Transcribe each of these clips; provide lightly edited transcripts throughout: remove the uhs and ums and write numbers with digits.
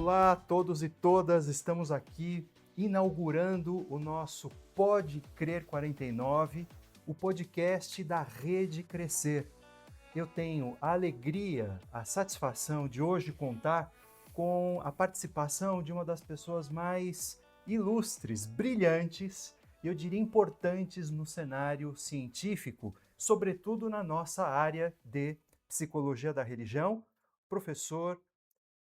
Olá a todos e todas, estamos aqui inaugurando o nosso Pode Crer 49, o podcast da Rede Crescer. Eu tenho a alegria, a satisfação de hoje contar com a participação de uma das pessoas mais ilustres, brilhantes e eu diria importantes no cenário científico, sobretudo na nossa área de psicologia da religião, professor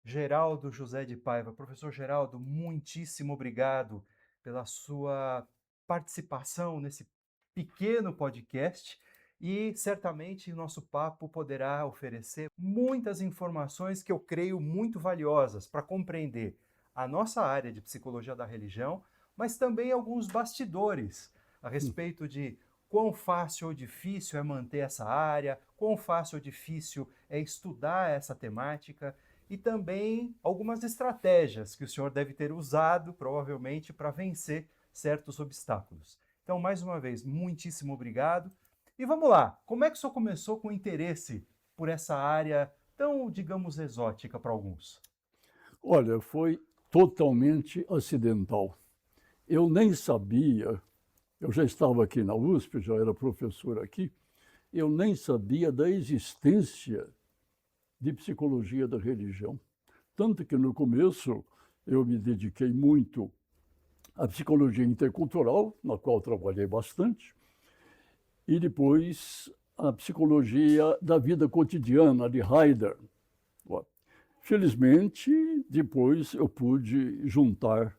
Geraldo José de Paiva. Professor Geraldo, muitíssimo obrigado pela sua participação nesse pequeno podcast e certamente o nosso papo poderá oferecer muitas informações que eu creio muito valiosas para compreender a nossa área de psicologia da religião, mas também alguns bastidores a respeito de quão fácil ou difícil é manter essa área, quão fácil ou difícil é estudar essa temática e também algumas estratégias que o senhor deve ter usado, provavelmente, para vencer certos obstáculos. Então, mais uma vez, muitíssimo obrigado. E vamos lá, como é que o senhor começou com o interesse por essa área tão, digamos, exótica para alguns? Olha, foi totalmente acidental. Eu nem sabia, eu já estava aqui na USP, já era professor aqui, eu nem sabia da existência de psicologia da religião. Tanto que no começo eu me dediquei muito à psicologia intercultural, na qual trabalhei bastante, e depois a psicologia da vida cotidiana de Heidegger. Felizmente, depois eu pude juntar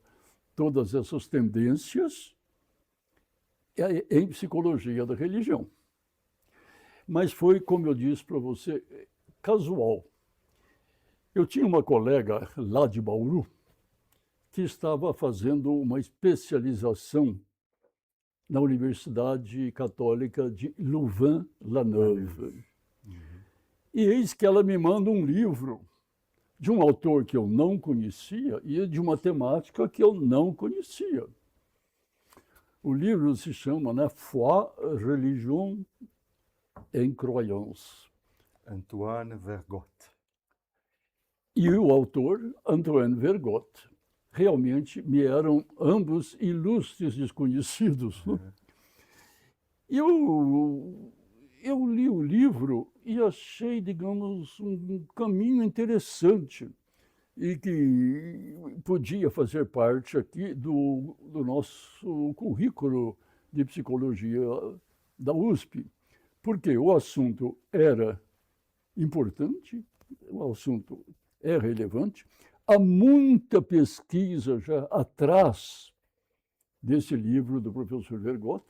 todas essas tendências em psicologia da religião. Mas foi, como eu disse para você, casual. Eu tinha uma colega lá de Bauru que estava fazendo uma especialização na Universidade Católica de Louvain-la-Neuve. E eis que ela me manda um livro de um autor que eu não conhecia e de uma temática que eu não conhecia. O livro se chama, né, Foi, Religion et Croyance. Antoine Vergot. E o autor, Antoine Vergot, realmente me eram ambos ilustres desconhecidos. E eu li o livro e achei, digamos, um caminho interessante e que podia fazer parte aqui do nosso currículo de psicologia da USP, porque o assunto era importante, o assunto é relevante, há muita pesquisa já atrás desse livro do professor Vergot,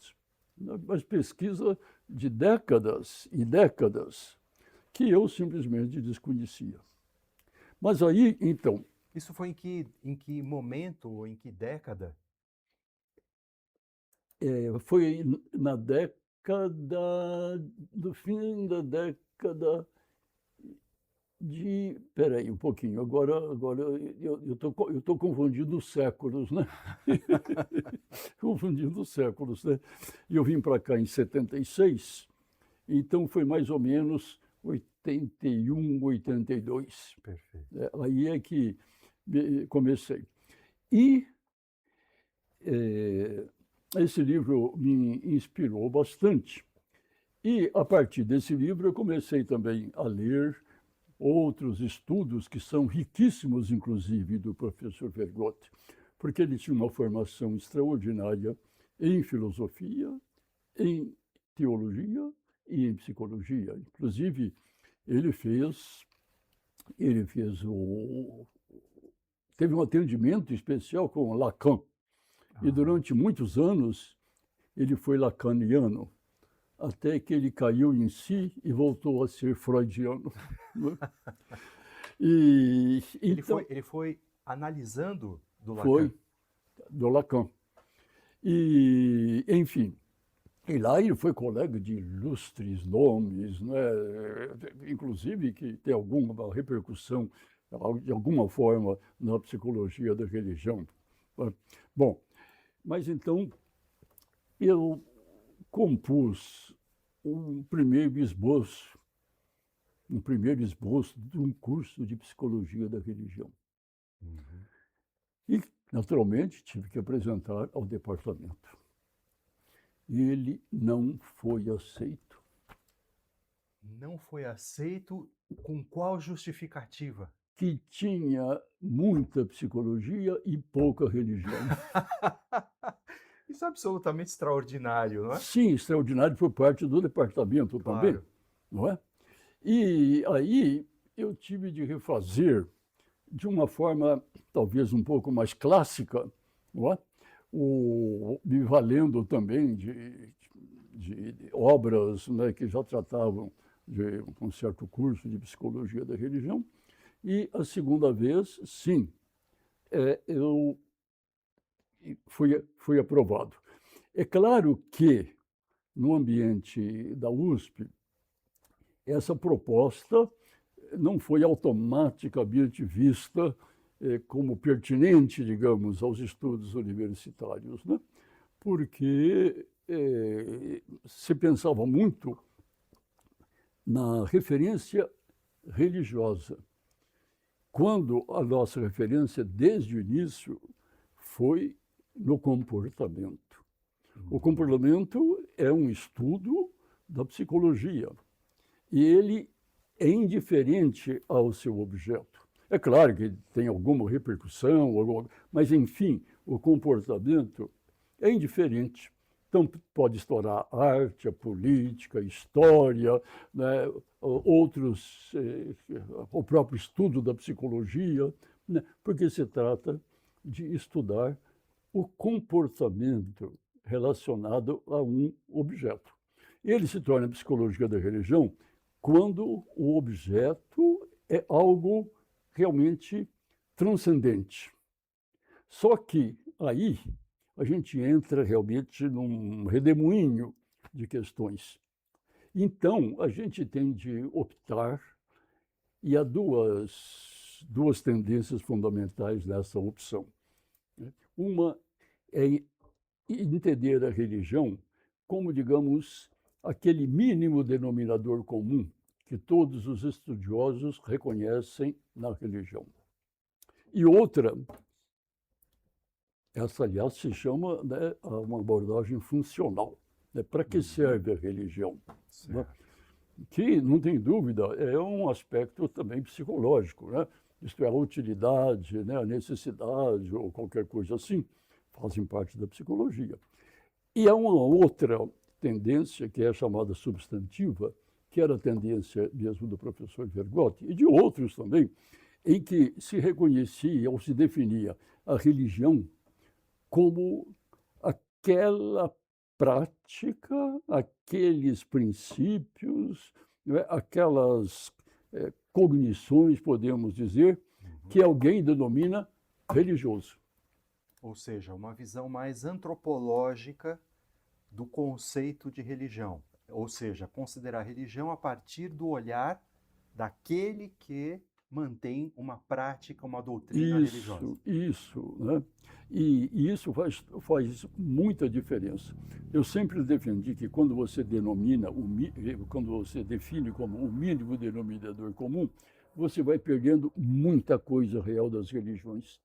mas pesquisa de décadas e décadas que eu simplesmente desconhecia. Mas aí, então... Isso foi em que momento ou em que década? Foi na década, do fim da década de... Peraí um pouquinho, agora eu tô confundindo os séculos, né? Confundindo os séculos, né? E eu vim para cá em 76, então foi mais ou menos 81, 82. Perfeito. Aí é que comecei. E esse livro me inspirou bastante. E, a partir desse livro, eu comecei também a ler outros estudos que são riquíssimos, inclusive, do professor Vergot, porque ele tinha uma formação extraordinária em filosofia, em teologia e em psicologia. Inclusive, ele teve um atendimento especial com Lacan. E durante muitos anos ele foi lacaniano, até que ele caiu em si e voltou a ser freudiano. E, então, Ele foi analisando do Lacan. foi do Lacan. E, enfim, e lá ele foi colega de ilustres nomes, né? Inclusive que tem alguma repercussão, de alguma forma, na psicologia da religião. Bom, mas então eu compus um primeiro esboço de um curso de psicologia da religião. Uhum. E, naturalmente, tive que apresentar ao departamento. Ele não foi aceito. Não foi aceito com qual justificativa? Que tinha muita psicologia e pouca religião. Isso é absolutamente extraordinário, não é? Sim, extraordinário por parte do departamento também, Claro. não é? E aí eu tive de refazer de uma forma talvez um pouco mais clássica, não é? Me valendo também de obras, né, que já tratavam de um certo curso de psicologia da religião. E a segunda vez, sim, eu fui aprovado. É claro que no ambiente da USP, essa proposta não foi automaticamente vista como pertinente, digamos, aos estudos universitários, né? Porque se pensava muito na referência religiosa, quando a nossa referência, desde o início, foi no comportamento. O comportamento é um estudo da psicologia e ele é indiferente ao seu objeto. É claro que tem alguma repercussão, mas, enfim, o comportamento é indiferente. Então, pode estourar a arte, a política, a história, né, outros, o próprio estudo da psicologia, né, porque se trata de estudar o comportamento relacionado a um objeto. Ele se torna psicologia da religião quando o objeto é algo realmente transcendente. Só que aí a gente entra realmente num redemoinho de questões. Então, a gente tem de optar, e há duas tendências fundamentais nessa opção. Uma é entender a religião como, digamos, aquele mínimo denominador comum que todos os estudiosos reconhecem na religião. E outra, essa, aliás, se chama, né, uma abordagem funcional. Né? Para que serve a religião? Né? Que, não tem dúvida, é um aspecto também psicológico. Né? Isto é, a utilidade, né, a necessidade ou qualquer coisa assim, fazem parte da psicologia. E há uma outra tendência, que é chamada substantiva, que era a tendência mesmo do professor Vergotti, e de outros também, em que se reconhecia ou se definia a religião como aquela prática, aqueles princípios, né, aquelas cognições, podemos dizer, que alguém denomina religioso. Ou seja, uma visão mais antropológica do conceito de religião. Ou seja, considerar a religião a partir do olhar daquele que mantém uma prática, uma doutrina religiosa. Isso, né? E isso faz muita diferença. Eu sempre defendi que quando você quando você define como o mínimo denominador comum, você vai perdendo muita coisa real das religiões.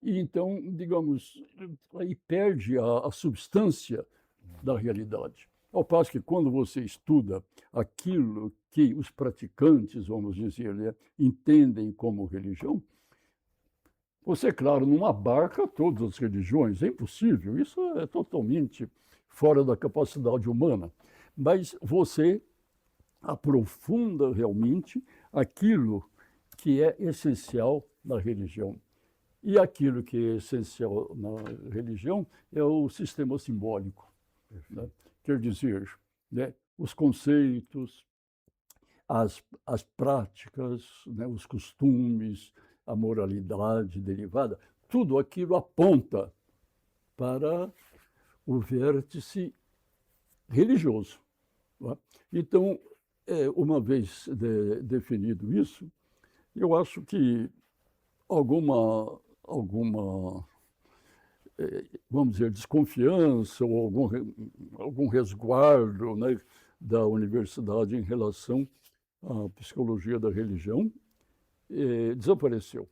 E então, digamos, aí perde a substância da realidade. Ao passo que quando você estuda aquilo que os praticantes, vamos dizer, né, entendem como religião, você, claro, não abarca todas as religiões, é impossível, isso é totalmente fora da capacidade humana, mas você aprofunda realmente aquilo que é essencial na religião. E aquilo que é essencial na religião é o sistema simbólico. Né? Quer dizer, né, os conceitos, as práticas, né, os costumes, a moralidade derivada, tudo aquilo aponta para o vértice religioso. Né? Então, uma vez definido isso, eu acho que alguma vamos dizer, desconfiança ou algum resguardo, né, da universidade em relação à psicologia da religião, desapareceu.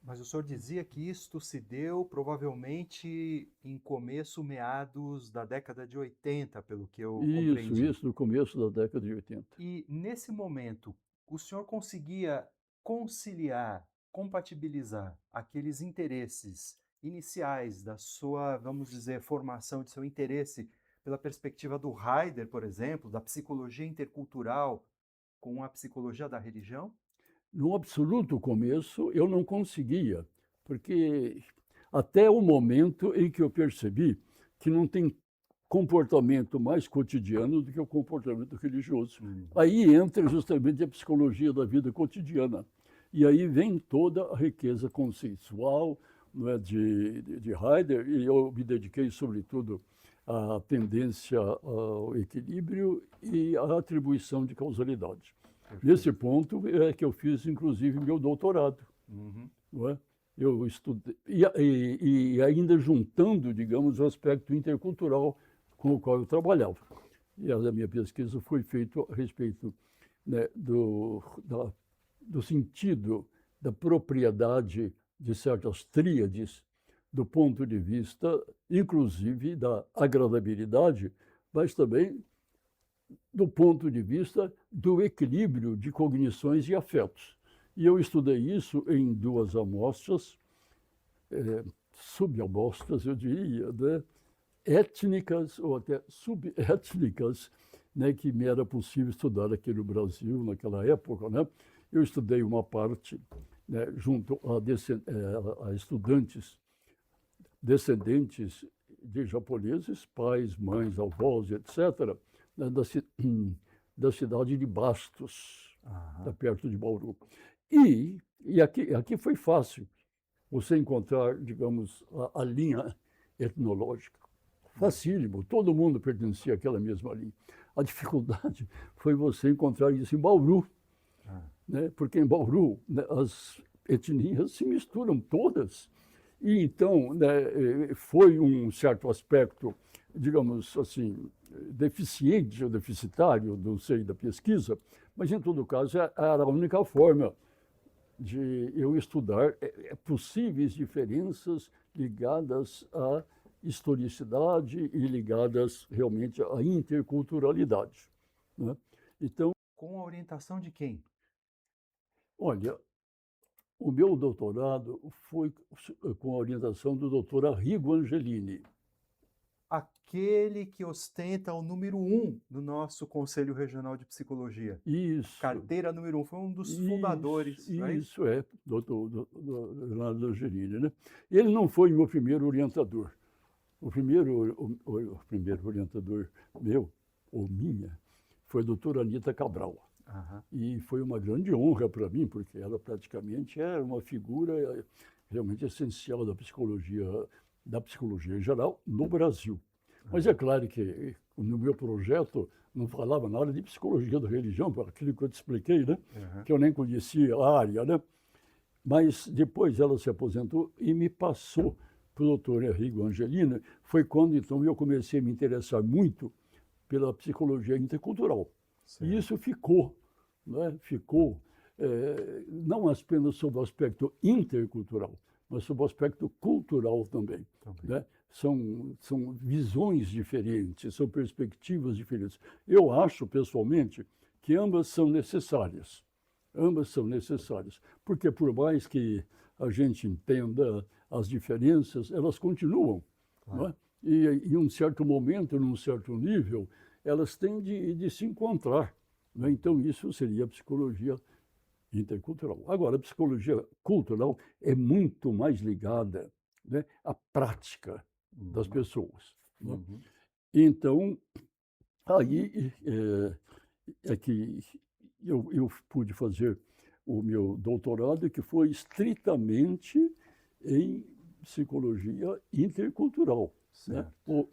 Mas o senhor dizia que isto se deu provavelmente em começo, meados da década de 80, pelo que eu compreendi. Isso, no começo da década de 80. E nesse momento, o senhor conseguia conciliar, compatibilizar aqueles interesses iniciais da sua, vamos dizer, formação, de seu interesse pela perspectiva do Heidegger, por exemplo, da psicologia intercultural, com a psicologia da religião? No absoluto começo, eu não conseguia, porque até o momento em que eu percebi que não tem comportamento mais cotidiano do que o comportamento religioso. Aí entra justamente a psicologia da vida cotidiana. E aí vem toda a riqueza conceitual, não é, de Heidegger, e eu me dediquei, sobretudo, à tendência ao equilíbrio e à atribuição de causalidade. Nesse ponto é que eu fiz, inclusive, meu doutorado. Não é? Eu estudei, e ainda juntando, digamos, o aspecto intercultural com o qual eu trabalhava. E a minha pesquisa foi feita a respeito, né, do sentido da propriedade de certas tríades, do ponto de vista, inclusive, da agradabilidade, mas também do ponto de vista do equilíbrio de cognições e afetos. E eu estudei isso em duas amostras, subamostras, eu diria, né, étnicas ou até subétnicas, né, que me era possível estudar aqui no Brasil naquela época. Né? Eu estudei uma parte, né, junto a estudantes descendentes de japoneses, pais, mães, avós, etc., né, da cidade de Bastos, perto de Bauru. E aqui foi fácil você encontrar, digamos, a linha etnológica. Facílimo, todo mundo pertencia àquela mesma linha. A dificuldade foi você encontrar isso em Bauru, né? Porque em Bauru, né, as etnias se misturam todas. E então, né, foi um certo aspecto, digamos assim, deficiente ou deficitário do seio da pesquisa, mas em todo caso era a única forma de eu estudar possíveis diferenças ligadas à historicidade e ligadas realmente à interculturalidade. Né? Então, Com a orientação de quem? olha, o meu doutorado foi com a orientação do doutor Arrigo Angelini. Aquele que ostenta o número 1 do nosso Conselho Regional de Psicologia. Isso. Carteira número 1, foi um dos fundadores. Isso é, doutor Leonardo Angelini. Né? Ele não foi meu primeiro orientador. O primeiro orientador meu, ou minha, foi a doutora Anita Cabral. E foi uma grande honra para mim, porque ela praticamente era uma figura realmente essencial da psicologia em geral no Brasil. Mas é claro que no meu projeto não falava nada de psicologia da religião, por aquilo que eu te expliquei, né? Que eu nem conhecia a área, né? Mas depois ela se aposentou e me passou para o doutor Arrigo Angelini. Foi quando então eu comecei a me interessar muito pela psicologia intercultural. Certo. E isso ficou, né? Ficou não apenas sob o aspecto intercultural, mas sob o aspecto cultural também. Né? São visões diferentes, são perspectivas diferentes. Eu acho, pessoalmente, que ambas são necessárias. Ambas são necessárias, porque por mais que a gente entenda as diferenças, elas continuam. Claro. Não é? E em um certo momento, num certo nível, elas têm de se encontrar. Né? Então, isso seria a psicologia intercultural. Agora, a psicologia cultural é muito mais ligada, né, à prática das pessoas. Né? Então, aí é que eu pude fazer o meu doutorado, que foi estritamente em psicologia intercultural, né? Ou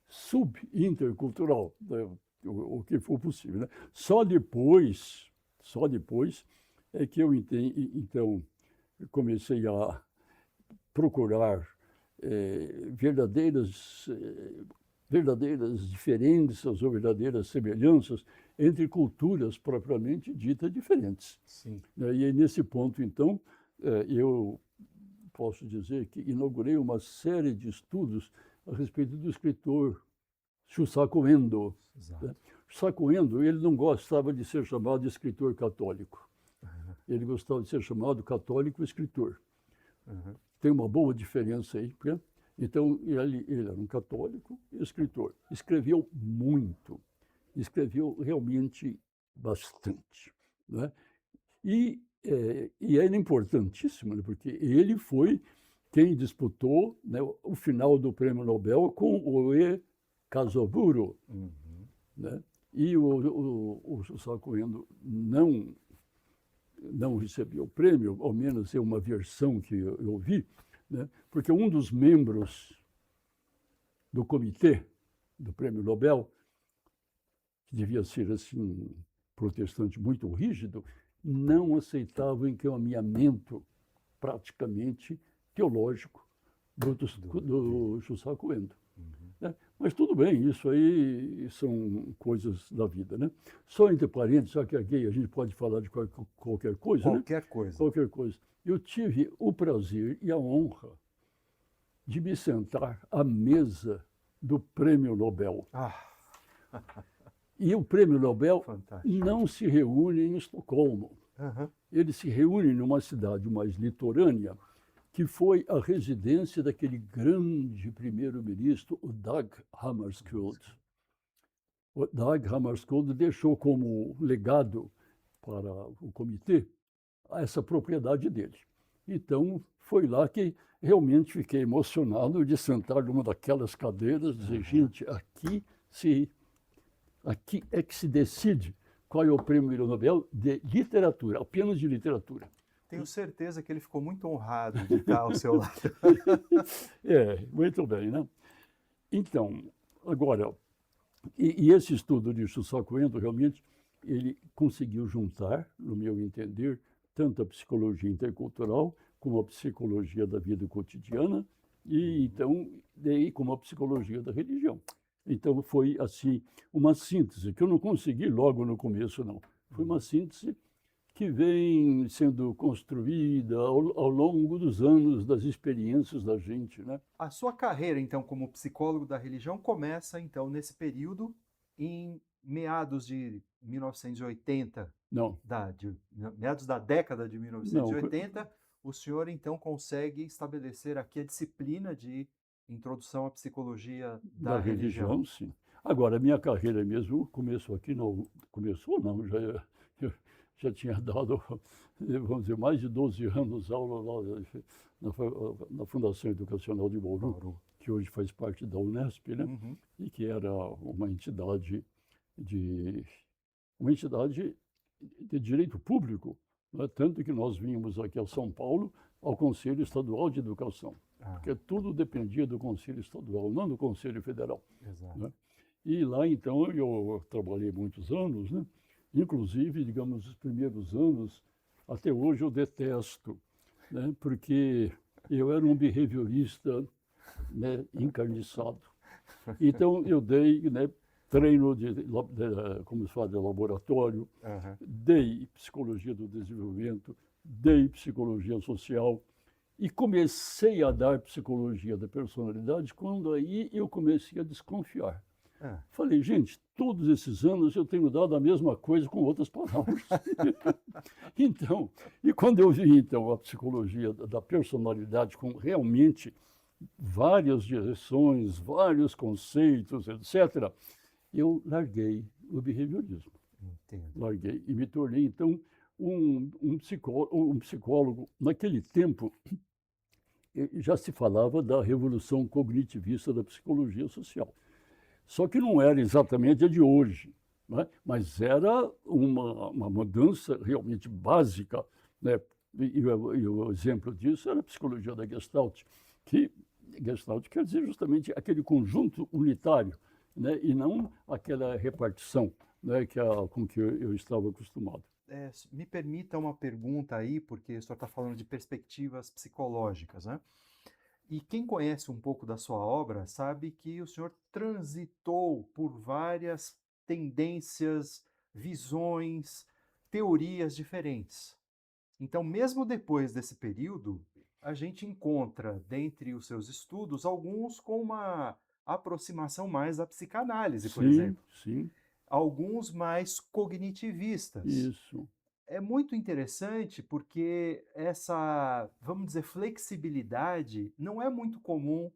subintercultural, né? O que for possível. Né? Só depois é que eu então comecei a procurar verdadeiras diferenças ou verdadeiras semelhanças entre culturas propriamente ditas diferentes. Sim. E nesse ponto, então, eu posso dizer que inaugurei uma série de estudos a respeito do escritor Shusaku Endo. Exato. Né? Shusaku Endo, ele não gostava de ser chamado de escritor católico. Ele gostava de ser chamado católico escritor. Tem uma boa diferença aí. Né? Então, ele era um católico escritor. Escreveu muito. Escreveu realmente bastante. Né? E era importantíssimo, né? Porque ele foi quem disputou, né, o final do Prêmio Nobel com o Oe Kazoburo. Né? E o Shusaku Endo não recebeu o prêmio, ao menos é uma versão que eu vi, né? Porque um dos membros do comitê do Prêmio Nobel, que devia ser assim protestante muito rígido, não aceitava o encaminhamento praticamente teológico do Shusaku Endo. Né? Mas tudo bem, isso aí são coisas da vida. Né? Só entre parênteses, já que aqui a gente pode falar de qualquer coisa. Qualquer né? coisa. Qualquer coisa. Eu tive o prazer e a honra de me sentar à mesa do Prêmio Nobel. E o Prêmio Nobel não se reúne em Estocolmo. Ele se reúne numa cidade mais litorânea, que foi a residência daquele grande primeiro-ministro, o Dag Hammarskjöld. O Dag Hammarskjöld deixou como legado para o comitê essa propriedade dele. Então, foi lá que realmente fiquei emocionado de sentar numa daquelas cadeiras e dizer, gente, aqui é que se decide qual é o Prêmio Nobel de literatura, apenas de literatura. Tenho certeza que ele ficou muito honrado de estar ao seu lado. Muito bem, né? Então, agora, e esse estudo de Shusaku Endo, realmente, ele conseguiu juntar, no meu entender, tanto a psicologia intercultural como a psicologia da vida cotidiana e, então, daí como a psicologia da religião. Então, foi, assim, uma síntese, que eu não consegui logo no começo, não. Foi uma síntese que vem sendo construída ao longo dos anos, das experiências da gente, né? A sua carreira, então, como psicólogo da religião, começa, então, nesse período, em meados de 1980. Não. Meados da década de 1980, não. O senhor, então, consegue estabelecer aqui a disciplina de introdução à psicologia da religião. Sim. Agora, a minha carreira mesmo começou aqui, não, começou não, já tinha dado, vamos dizer, mais de 12 anos aula lá na Fundação Educacional de Bauru, que hoje faz parte da Unesp, né? E que era uma entidade de direito público, né? Tanto que nós vínhamos aqui a São Paulo ao Conselho Estadual de Educação, porque tudo dependia do Conselho Estadual, não do Conselho Federal. Exato. Né? E lá, então, eu trabalhei muitos anos, né? Inclusive, digamos, os primeiros anos, até hoje eu detesto, né? Porque eu era um behaviorista, né, encarniçado. Então, eu dei, né, treino como se fala, de laboratório, dei psicologia do desenvolvimento, dei psicologia social e comecei a dar psicologia da personalidade quando aí eu comecei a desconfiar. Falei, gente, todos esses anos eu tenho dado a mesma coisa com outras palavras. Então, e quando eu vi, então, a psicologia da personalidade com realmente várias direções, vários conceitos, etc., eu larguei o behaviorismo. Entendo. Larguei e me tornei, então, um psicólogo. Naquele tempo, já se falava da revolução cognitivista da psicologia social. Só que não era exatamente a de hoje, né? Mas era uma mudança realmente básica, né? E o exemplo disso era a psicologia da Gestalt, que Gestalt quer dizer justamente aquele conjunto unitário, né? E não aquela repartição, né? Com que eu estava acostumado. Me permita uma pergunta aí, porque o senhor está falando de perspectivas psicológicas, né? E quem conhece um pouco da sua obra sabe que o senhor transitou por várias tendências, visões, teorias diferentes. Então, mesmo depois desse período, a gente encontra, dentre os seus estudos, alguns com uma aproximação mais à psicanálise, por Sim, exemplo. sim, Alguns mais cognitivistas. isso. É muito interessante porque essa, vamos dizer, flexibilidade não é muito comum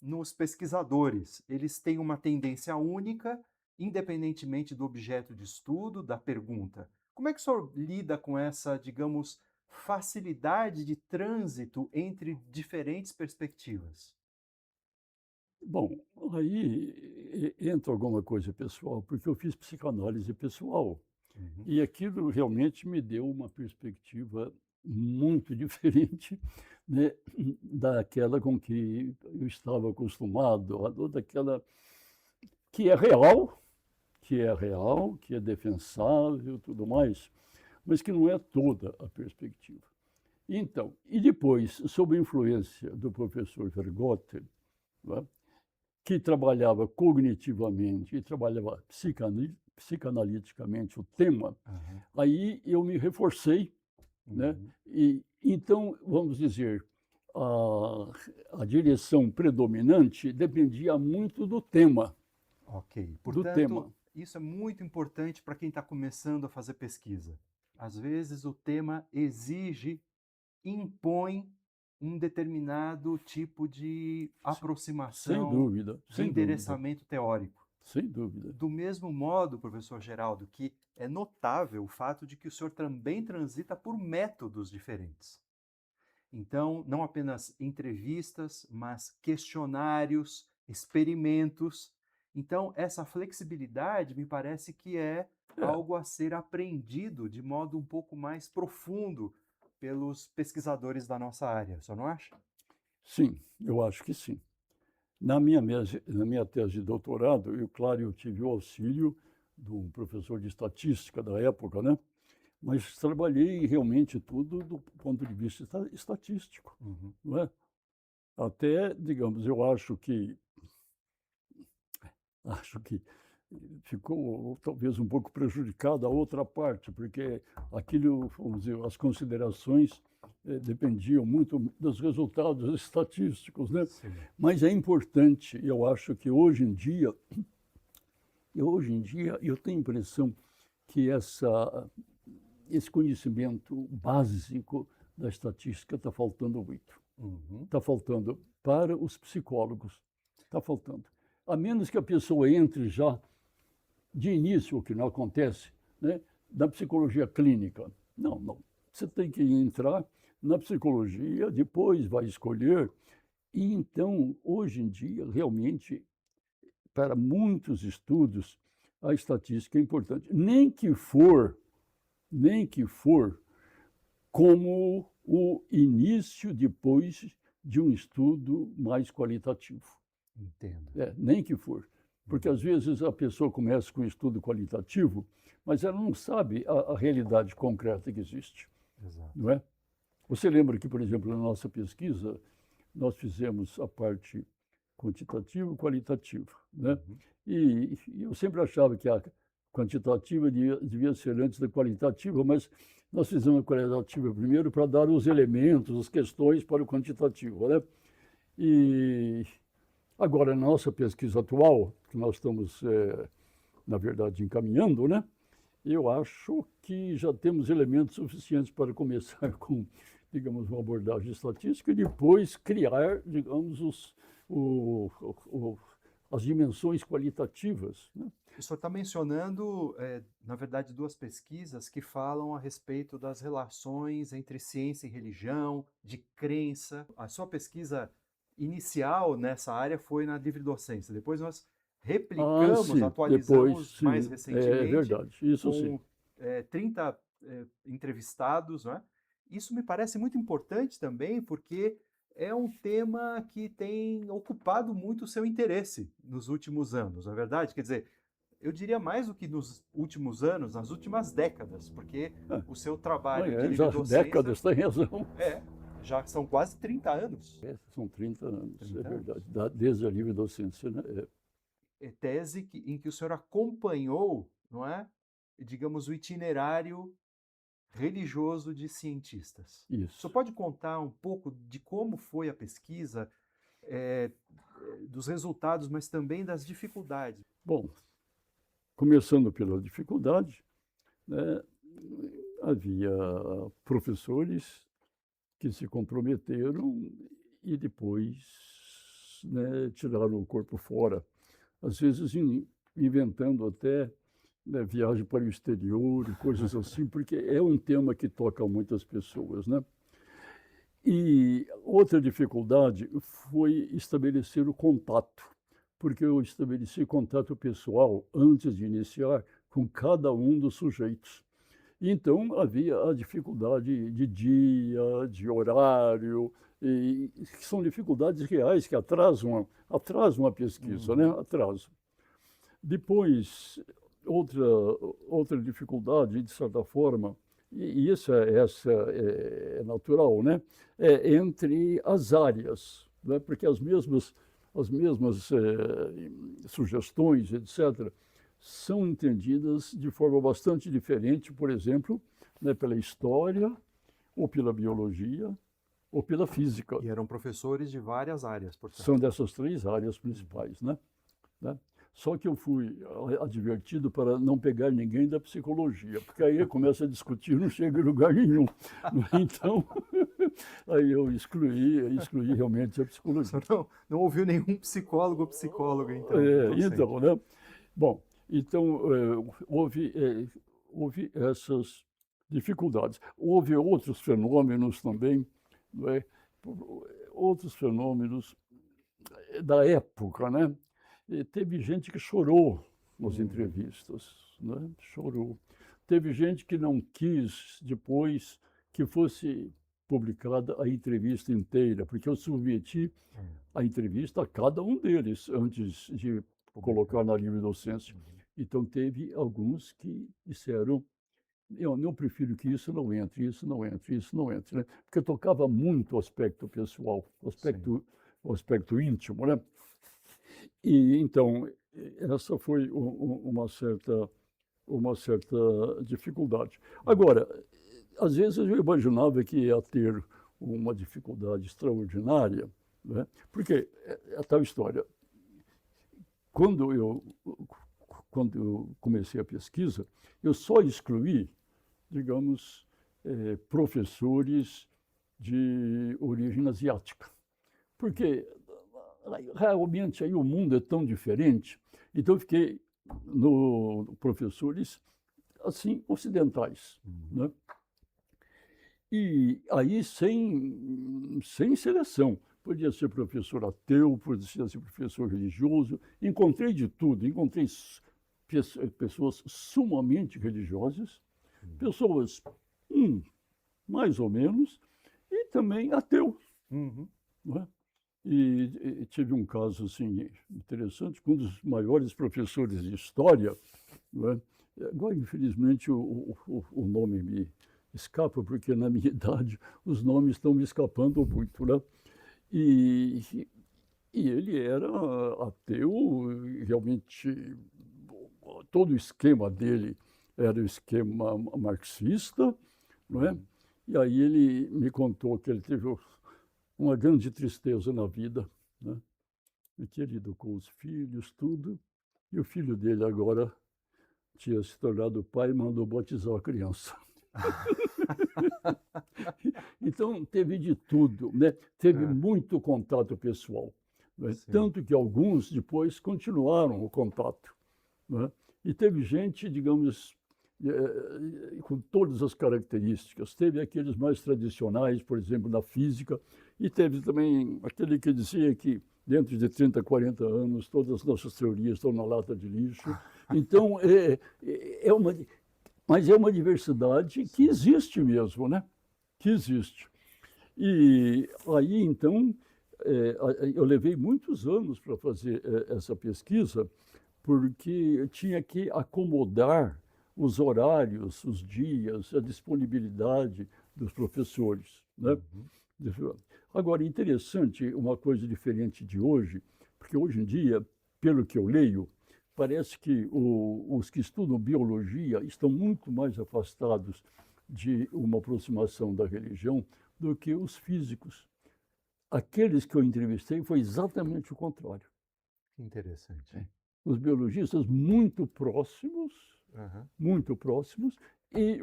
nos pesquisadores. Eles têm uma tendência única, independentemente do objeto de estudo, da pergunta. Como é que o senhor lida com essa, digamos, facilidade de trânsito entre diferentes perspectivas? Bom, aí entra alguma coisa pessoal, porque eu fiz psicanálise pessoal. Uhum. E aquilo realmente me deu uma perspectiva muito diferente, né, daquela com que eu estava acostumado, daquela que é defensável, tudo mais, mas que não é toda a perspectiva. Então, e depois, sob a influência do professor Vergotten, né, que trabalhava cognitivamente e trabalhava psicanaliticamente o tema, Aham. aí eu me reforcei, né? Uhum. E então, vamos dizer, a direção predominante dependia muito Ok. do Portanto, tema. isso é muito importante para quem está começando a fazer pesquisa. Às vezes, o tema exige, impõe um determinado tipo de Sem aproximação, dúvida, de sem dúvida, endereçamento teórico. sem dúvida. Do mesmo modo, professor Geraldo, que é notável o fato de que o senhor também transita por métodos diferentes. Então, não apenas entrevistas, mas questionários, experimentos. Então, essa flexibilidade me parece que é É, algo a ser aprendido de modo um pouco mais profundo pelos pesquisadores da nossa área, você não acha? sim, eu acho que sim. Na minha tese de doutorado, eu, claro, eu tive o auxílio do professor de estatística da época, né? Mas trabalhei realmente tudo do ponto de vista estatístico, Uhum. não é? Até, digamos, eu acho que ficou talvez um pouco prejudicada a outra parte, porque aquilo, vamos dizer, as considerações dependiam muito dos resultados estatísticos, né? Sim. Mas é importante, eu acho que hoje em dia eu tenho a impressão que esse conhecimento básico da estatística está faltando muito. Uhum. Está faltando para os psicólogos, está faltando. A menos que a pessoa entre já de início, o que não acontece, né, na psicologia clínica. Não, não. Você tem que entrar na psicologia, depois vai escolher. E então, hoje em dia, realmente, para muitos estudos, a estatística é importante. Nem que for como o início depois de um estudo mais qualitativo. Entendo. Nem que for. Porque Uhum. às vezes a pessoa começa com um estudo qualitativo, mas ela não sabe a realidade concreta que existe, Exato. não é? Você lembra que, por exemplo, na nossa pesquisa, nós fizemos a parte quantitativa e qualitativa, né? Uhum. E eu sempre achava que a quantitativa devia ser antes da qualitativa, mas nós fizemos a qualitativa primeiro para dar os elementos, as questões para o quantitativo, né? E agora, na nossa pesquisa atual, que nós estamos, na verdade, encaminhando, né? Eu acho que já temos elementos suficientes para começar com, digamos, uma abordagem estatística e depois criar, digamos, o, o, as dimensões qualitativas, né? O senhor está mencionando, na verdade, duas pesquisas que falam a respeito das relações entre ciência e religião, de crença. A sua pesquisa inicial nessa área foi na livre docência. Depois nós Ah, replicamos, sim, depois, atualizamos mais sim, é recentemente verdade, isso sim. com 30 entrevistados, não é? Isso me parece muito importante também, porque é um tema que tem ocupado muito o seu interesse nos últimos anos, não é verdade? Quer dizer, eu diria mais do que nos últimos anos, nas últimas décadas, porque É, o seu trabalho de mas livre já docência décadas, tem razão. é, já são quase 30 anos. São 30 anos, é 30 verdade, anos. desde a livre docência, né? É tese em que o senhor acompanhou, não é? Digamos, o itinerário religioso de cientistas. O Isso. senhor pode contar um pouco de como foi a pesquisa, dos resultados, mas também das dificuldades? Bom, começando pela dificuldade, né, havia professores que se comprometeram e depois, né, tiraram o corpo fora. Às vezes inventando até, né, viagem para o exterior e coisas assim, porque é um tema que toca muitas pessoas, né? E outra dificuldade foi estabelecer o contato, porque eu estabeleci contato pessoal antes de iniciar com cada um dos sujeitos. Então havia a dificuldade de dia, de horário, e que são dificuldades reais que atrasam a pesquisa, né? Atrasam. Depois, outra, outra dificuldade, de certa forma, e essa é natural, né? É entre as áreas, né? Porque as mesmas sugestões, etc., são entendidas de forma bastante diferente, por exemplo, né, pela história, ou pela biologia, ou pela física. E eram professores de várias áreas, portanto. São dessas três áreas principais, né? Só que eu fui advertido para não pegar ninguém da psicologia, porque aí começa a discutir, não chega em lugar nenhum. Então, aí eu excluí realmente a psicologia. Não ouviu nenhum psicólogo ou psicóloga, então. Então, né? Bom, então houve essas dificuldades. Houve outros fenômenos também, não é? Outros fenômenos da época, né? E teve gente que chorou nas entrevistas, né? Chorou. Teve gente que não quis depois que fosse publicada a entrevista inteira, porque eu submeti a entrevista a cada um deles antes de colocar na livre docência. Então teve alguns que disseram: eu não prefiro que isso não entre, isso não entre, isso não entre, né? Porque tocava muito o aspecto pessoal, o aspecto íntimo, né? E então essa foi uma certa dificuldade. Agora, às vezes eu imaginava que ia ter uma dificuldade extraordinária, né? Porque é a tal história. Quando eu comecei a pesquisa, eu só excluí, digamos, professores de origem asiática, porque realmente aí o mundo é tão diferente. Então eu fiquei no professores assim ocidentais, né? E aí sem seleção. Podia ser professor ateu, podia ser professor religioso. Encontrei de tudo. Encontrei pessoas sumamente religiosas, pessoas mais ou menos, e também ateus. Não é? E tive um caso assim interessante com um dos maiores professores de história, não é? Agora, infelizmente, o nome me escapa, porque na minha idade os nomes estão me escapando muito, né? E ele era ateu, realmente todo o esquema dele era o esquema marxista, não é? E aí ele me contou que ele teve uma grande tristeza na vida, né? E que ele educou os filhos, tudo, e o filho dele agora tinha se tornado pai e mandou batizar a criança. Então, teve de tudo, né? Teve muito contato pessoal, né? Tanto que alguns depois continuaram o contato, né? E teve gente, digamos, com todas as características. Teve aqueles mais tradicionais, por exemplo, na física, e teve também aquele que dizia que dentro de 30, 40 anos todas as nossas teorias estão na lata de lixo. Então, mas é uma diversidade que existe mesmo, né? Que existe. E aí, então, eu levei muitos anos para fazer essa pesquisa, porque eu tinha que acomodar os horários, os dias, a disponibilidade dos professores, né? Agora, interessante, uma coisa diferente de hoje, porque hoje em dia, pelo que eu leio, parece que os que estudam biologia estão muito mais afastados de uma aproximação da religião do que os físicos. Aqueles que eu entrevistei foi exatamente o contrário. Que interessante. Os biologistas muito próximos, e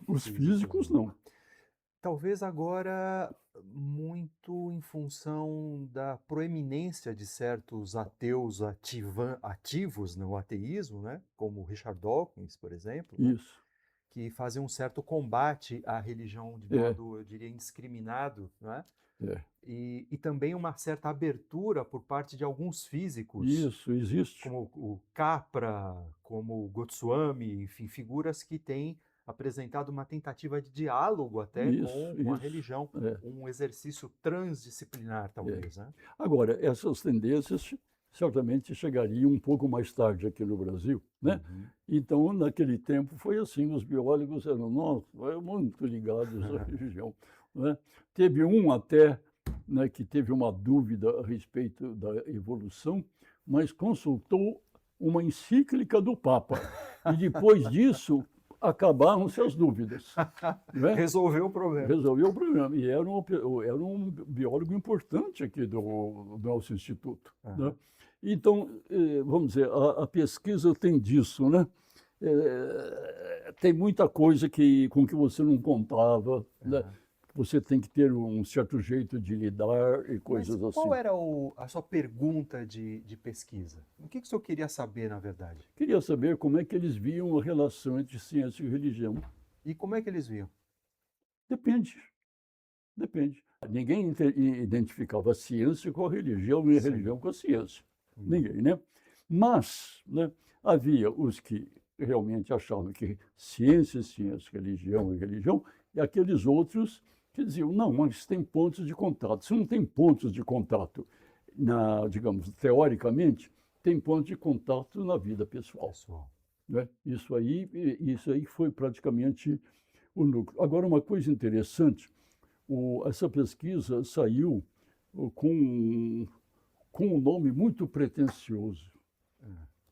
os físicos não. Talvez agora muito em função da proeminência de certos ateus ativos no ateísmo, né? Como Richard Dawkins, por exemplo, né? Isso. Que fazem um certo combate à religião de modo, eu diria, indiscriminado, né? E também uma certa abertura por parte de alguns físicos, Isso, existe. como o Capra, como o Goswami, enfim, figuras que têm apresentado uma tentativa de diálogo até com a religião, um exercício transdisciplinar, talvez, né? Agora, essas tendências certamente chegariam um pouco mais tarde aqui no Brasil, né? Então, naquele tempo foi assim, os biólogos eram muito ligados à religião, né? Teve um até, né, que teve uma dúvida a respeito da evolução, mas consultou uma encíclica do Papa. E depois disso, acabaram-se as dúvidas. Né? Resolveu o problema. Resolveu o problema. E era um biólogo importante aqui do nosso instituto. Né? Então, vamos dizer, a pesquisa tem disso, né? Tem muita coisa com que você não contava, né? Você tem que ter um certo jeito de lidar e coisas assim. Qual era a sua pergunta de pesquisa? O que o senhor queria saber, na verdade? Queria saber como é que eles viam a relação entre ciência e religião. E como é que eles viam? Depende. Ninguém identificava a ciência com a religião e a religião com a ciência. Ninguém, né? Mas, né, havia os que realmente achavam que ciência é ciência, religião é religião, e aqueles outros que diziam, não, mas tem pontos de contato. Se não tem pontos de contato, digamos, teoricamente, tem pontos de contato na vida pessoal. Né? Isso aí foi praticamente o núcleo. Agora, uma coisa interessante, essa pesquisa saiu com um nome muito pretensioso,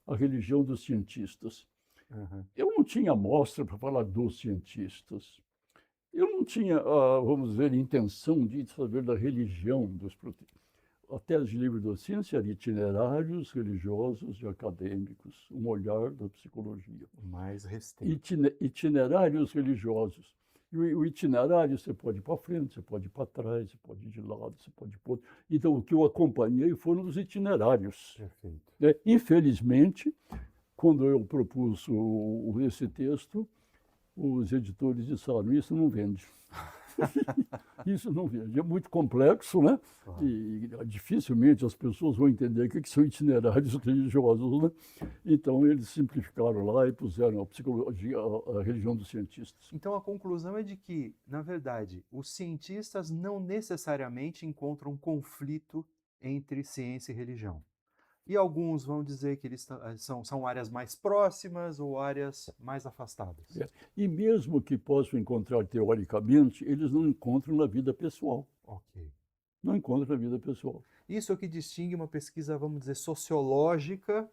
a religião dos cientistas. Eu não tinha amostra para falar dos cientistas. Eu não tinha, vamos dizer, intenção de saber da religião dos proteínas. A tese de livre docência era itinerários religiosos e acadêmicos, um olhar da psicologia. Mais restrito. Itinerários religiosos. E o itinerário você pode ir para frente, você pode ir para trás, você pode ir de lado, você pode ir para outro. Então, o que eu acompanhei foram os itinerários. Perfeito. Infelizmente, quando eu propus esse texto, os editores disseram, isso não vende. Isso não vende. É muito complexo, né? E dificilmente as pessoas vão entender o que são itinerários religiosos, né? Então, eles simplificaram lá e puseram a psicologia, a religião dos cientistas. Então, a conclusão é de que, na verdade, os cientistas não necessariamente encontram um conflito entre ciência e religião. E alguns vão dizer que eles são áreas mais próximas ou áreas mais afastadas. E mesmo que possam encontrar teoricamente, eles não encontram na vida pessoal. Ok. Não encontram na vida pessoal. Isso é o que distingue uma pesquisa, vamos dizer, sociológica,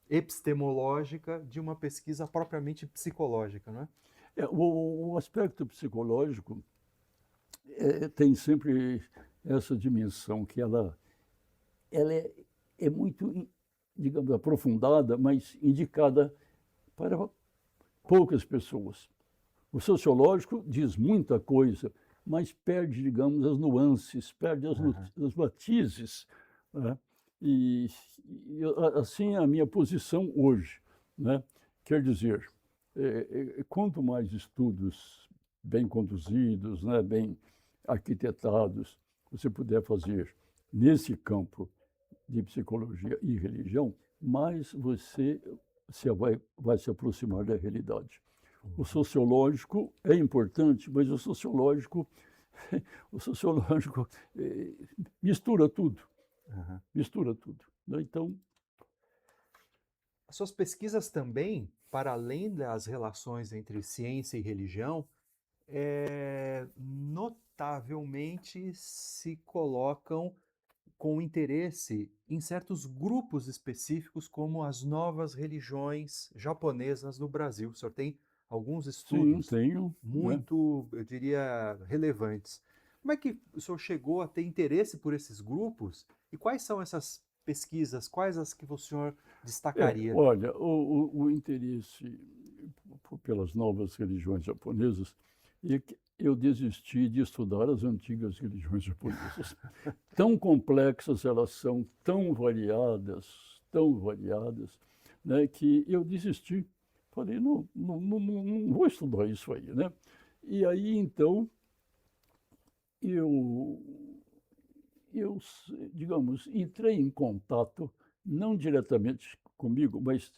epistemológica, de uma pesquisa propriamente psicológica, não é? O aspecto psicológico tem sempre essa dimensão que ela é muito, digamos, aprofundada, mas indicada para poucas pessoas. O sociológico diz muita coisa, mas perde, digamos, as nuances, perde os matizes. Né? E assim é a minha posição hoje. Né? Quer dizer, quanto mais estudos bem conduzidos, né, bem arquitetados, você puder fazer nesse campo de psicologia e religião, mais você vai se aproximar da realidade. O sociológico é importante, mas o sociológico mistura tudo. Mistura tudo. Então, as suas pesquisas também, para além das relações entre ciência e religião, notavelmente se colocam com interesse em certos grupos específicos, como as novas religiões japonesas no Brasil. O senhor tem alguns Sim, estudos tenho, né? muito, eu diria, relevantes. Como é que o senhor chegou a ter interesse por esses grupos e quais são essas pesquisas? Quais as que o senhor destacaria? Olha, o interesse pelas novas religiões japonesas é que eu desisti de estudar as antigas religiões japonesas. Tão complexas elas são, tão variadas, né, que eu desisti. Falei, não vou estudar isso aí, né? E aí, então, eu, eu, digamos, entrei em contato, não diretamente comigo, mas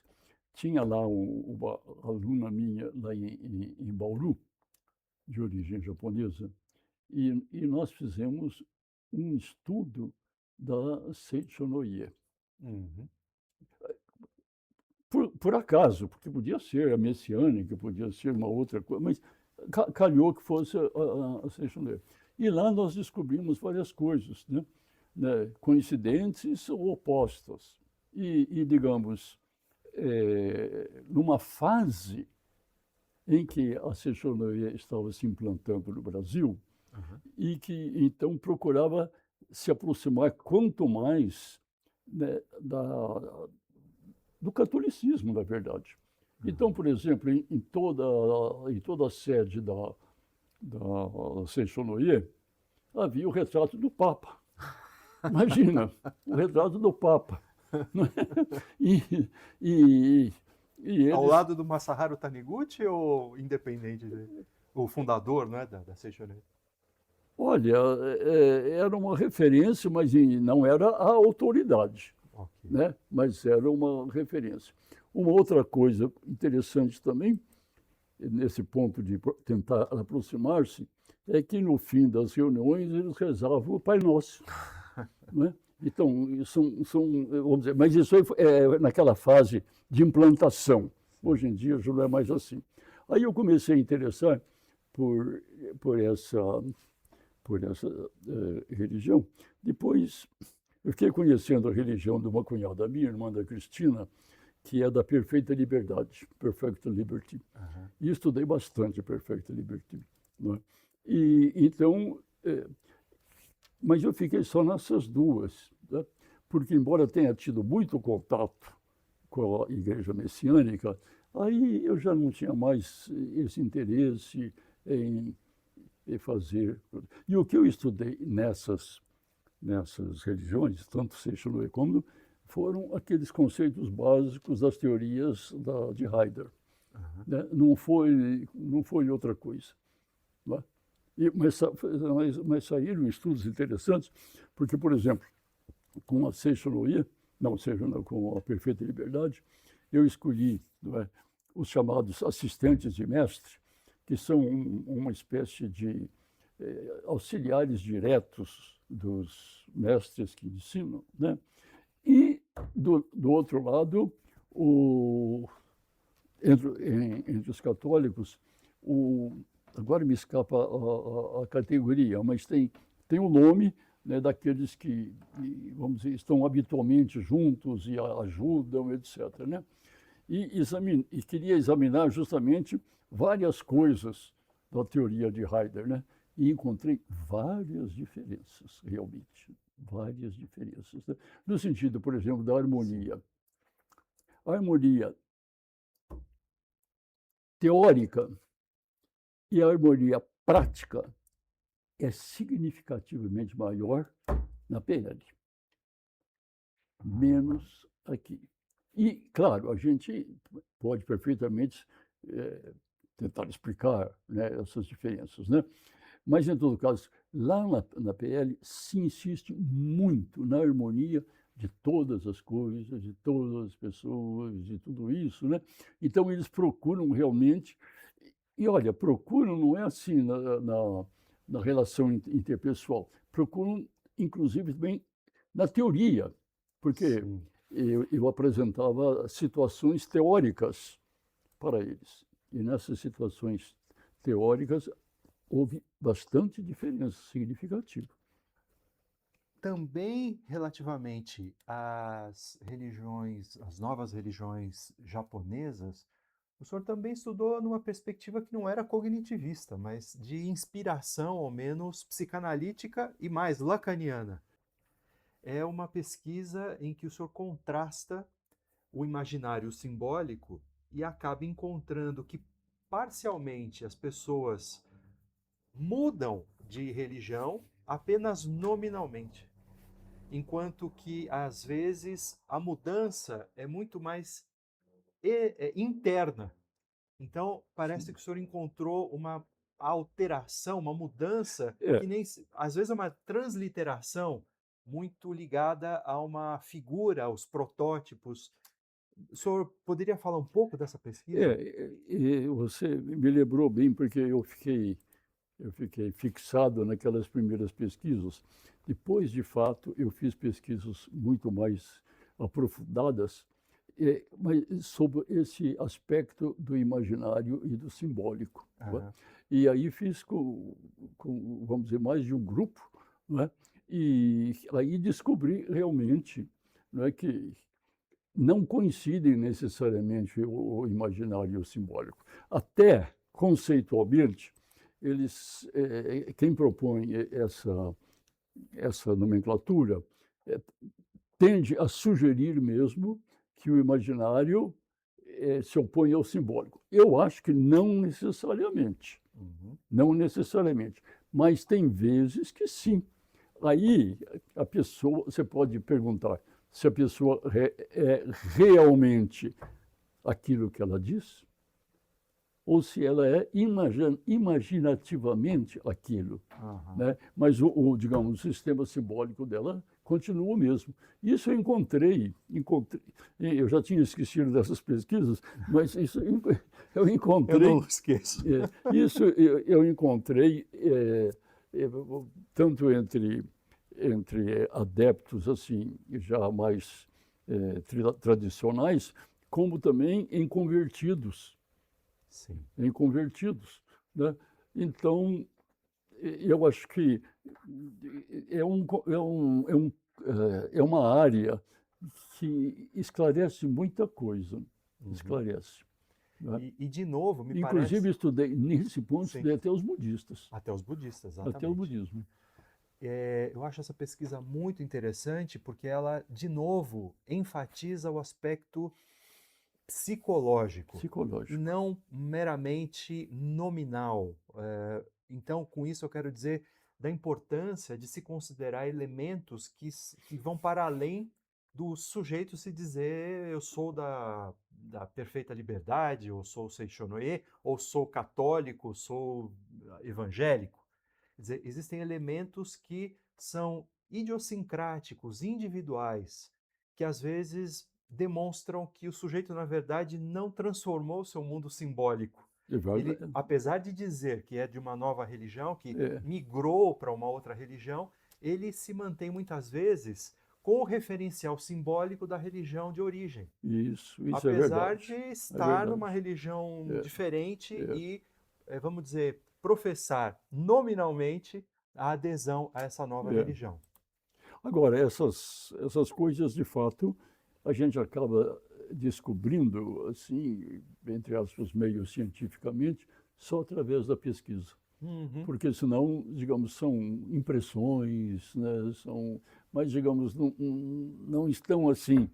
tinha lá uma aluna minha lá em Bauru, de origem japonesa, e nós fizemos um estudo da Seichonoye. Uhum. Por acaso, porque podia ser a messiânica, podia ser uma outra coisa, mas calhou que fosse a Seichonoye. E lá nós descobrimos várias coisas, né, coincidentes ou opostas. Digamos, numa fase em que a Seichonoye estava se implantando no Brasil Uhum. e que então procurava se aproximar quanto mais, né, do catolicismo, na verdade. Então, por exemplo, em toda a sede da Seichonoye havia o retrato do Papa. Imagina, o retrato do Papa. Não é? E, e, e Ao eles, lado do Masaharu Taniguchi ou independente dele? O fundador, né, da Seishonei? olha, era uma referência, mas não era a autoridade, Ok. né? Mas era uma referência. Uma outra coisa interessante também, nesse ponto de tentar aproximar-se, é que no fim das reuniões eles rezavam o Pai Nosso, né? Então, vamos dizer, mas isso aí é naquela fase de implantação. Sim. Hoje em dia já não é mais assim. Aí eu comecei a interessar por, por essa, por essa religião. Depois, eu fiquei conhecendo a religião de uma cunhada minha, irmã da Cristina, que é da Perfeita Liberdade, Perfect Liberty. Uhum. E estudei bastante a Perfect Liberty. Não é? Então, mas eu fiquei só nessas duas, né? Porque, embora tenha tido muito contato com a Igreja Messiânica, aí eu já não tinha mais esse interesse em fazer. E o que eu estudei nessas religiões, tanto Seixonoe como foram aqueles conceitos básicos das teorias de Heidegger. Uhum. Né? Não foi outra coisa. Né? Mas saíram estudos interessantes, porque, por exemplo, com a Seixonoe, não, Seixonoe, com a Perfeita Liberdade, eu escolhi, não é, os chamados assistentes de mestre, que são uma espécie de auxiliares diretos dos mestres que ensinam, né? E, do outro lado, entre os católicos, agora me escapa a categoria, mas tem o nome, né, daqueles que, vamos dizer, estão habitualmente juntos e ajudam, etc., né? E queria examinar justamente várias coisas da teoria de Heidegger, né? E encontrei várias diferenças, realmente, várias diferenças, né? No sentido, por exemplo, da Sim. harmonia. A harmonia teórica e a harmonia prática é significativamente maior na PL, menos aqui. E, claro, a gente pode perfeitamente tentar explicar, né, essas diferenças, né? Mas, em todo caso, lá na PL se insiste muito na harmonia de todas as coisas, de todas as pessoas, de tudo isso, né? Então, eles procuram realmente, e olha, procuram não é assim na relação interpessoal, procuram, inclusive, também na teoria, porque Sim. eu apresentava situações teóricas para eles. E nessas situações teóricas houve bastante diferença significativa. Também relativamente às religiões, às novas religiões japonesas, O senhor também estudou numa perspectiva que não era cognitivista, mas de inspiração, ao menos, psicanalítica e mais lacaniana. É uma pesquisa em que o senhor contrasta o imaginário simbólico e acaba encontrando que, parcialmente, as pessoas mudam de religião apenas nominalmente, enquanto que, às vezes, a mudança é muito mais interna. Então, parece Sim. que o senhor encontrou uma alteração, uma mudança, É, que nem às vezes é uma transliteração muito ligada a uma figura, aos protótipos. O senhor poderia falar um pouco dessa pesquisa? e você me lembrou bem, porque eu fiquei fixado naquelas primeiras pesquisas. Depois, de fato, eu fiz pesquisas muito mais aprofundadas, mas sobre esse aspecto do imaginário e do simbólico. Não é? Aham. E aí fiz vamos dizer, mais de um grupo, não é? E aí descobri realmente, não é, que não coincidem necessariamente o imaginário e o simbólico. Até conceitualmente, quem propõe essa nomenclatura tende a sugerir mesmo que o imaginário se opõe ao simbólico. Eu acho que não necessariamente, Uhum. não necessariamente, mas tem vezes que sim. Aí a pessoa, você pode perguntar se a pessoa é realmente aquilo que ela diz, ou se ela é imaginativamente aquilo. Aham. Né? Mas, digamos, o sistema simbólico dela continua o mesmo. Isso eu encontrei, eu já tinha esquecido dessas pesquisas, mas isso eu Eu encontrei, não esqueço. isso eu encontrei tanto entre adeptos assim já mais tradicionais, como também Sim. em convertidos, né? Então, eu acho que é, um, é, um, é, um, é uma área que esclarece muita coisa, Uhum. esclarece. Né? E, de novo, me parece. Inclusive, estudei, nesse ponto, Sim. estudei até os budistas, Até os budistas, até o exatamente. budismo, Eu acho essa pesquisa muito interessante porque ela, de novo, enfatiza o aspecto psicológico e psicológico. não meramente nominal. Então, com isso, eu quero dizer da importância de se considerar elementos que vão para além do sujeito se dizer eu sou da perfeita liberdade, ou sou Seixonoe, ou sou católico, sou evangélico. Quer dizer, existem elementos que são idiosincráticos, individuais, que às vezes demonstram que o sujeito, na verdade, não transformou seu mundo simbólico. É Ele, verdade. apesar de dizer que é de uma nova religião, que É, migrou para uma outra religião, ele se mantém muitas vezes com o referencial simbólico da religião de origem, isso é apesar de verdade. É estar numa verdade. religião É, diferente é. e, vamos dizer, professar nominalmente a adesão a essa nova É. religião. Agora, essas coisas, de fato, a gente acaba descobrindo, assim, entre aspas, meio cientificamente, só através da pesquisa. Uhum. Porque senão, digamos, são impressões, né, mas, digamos, não estão, assim,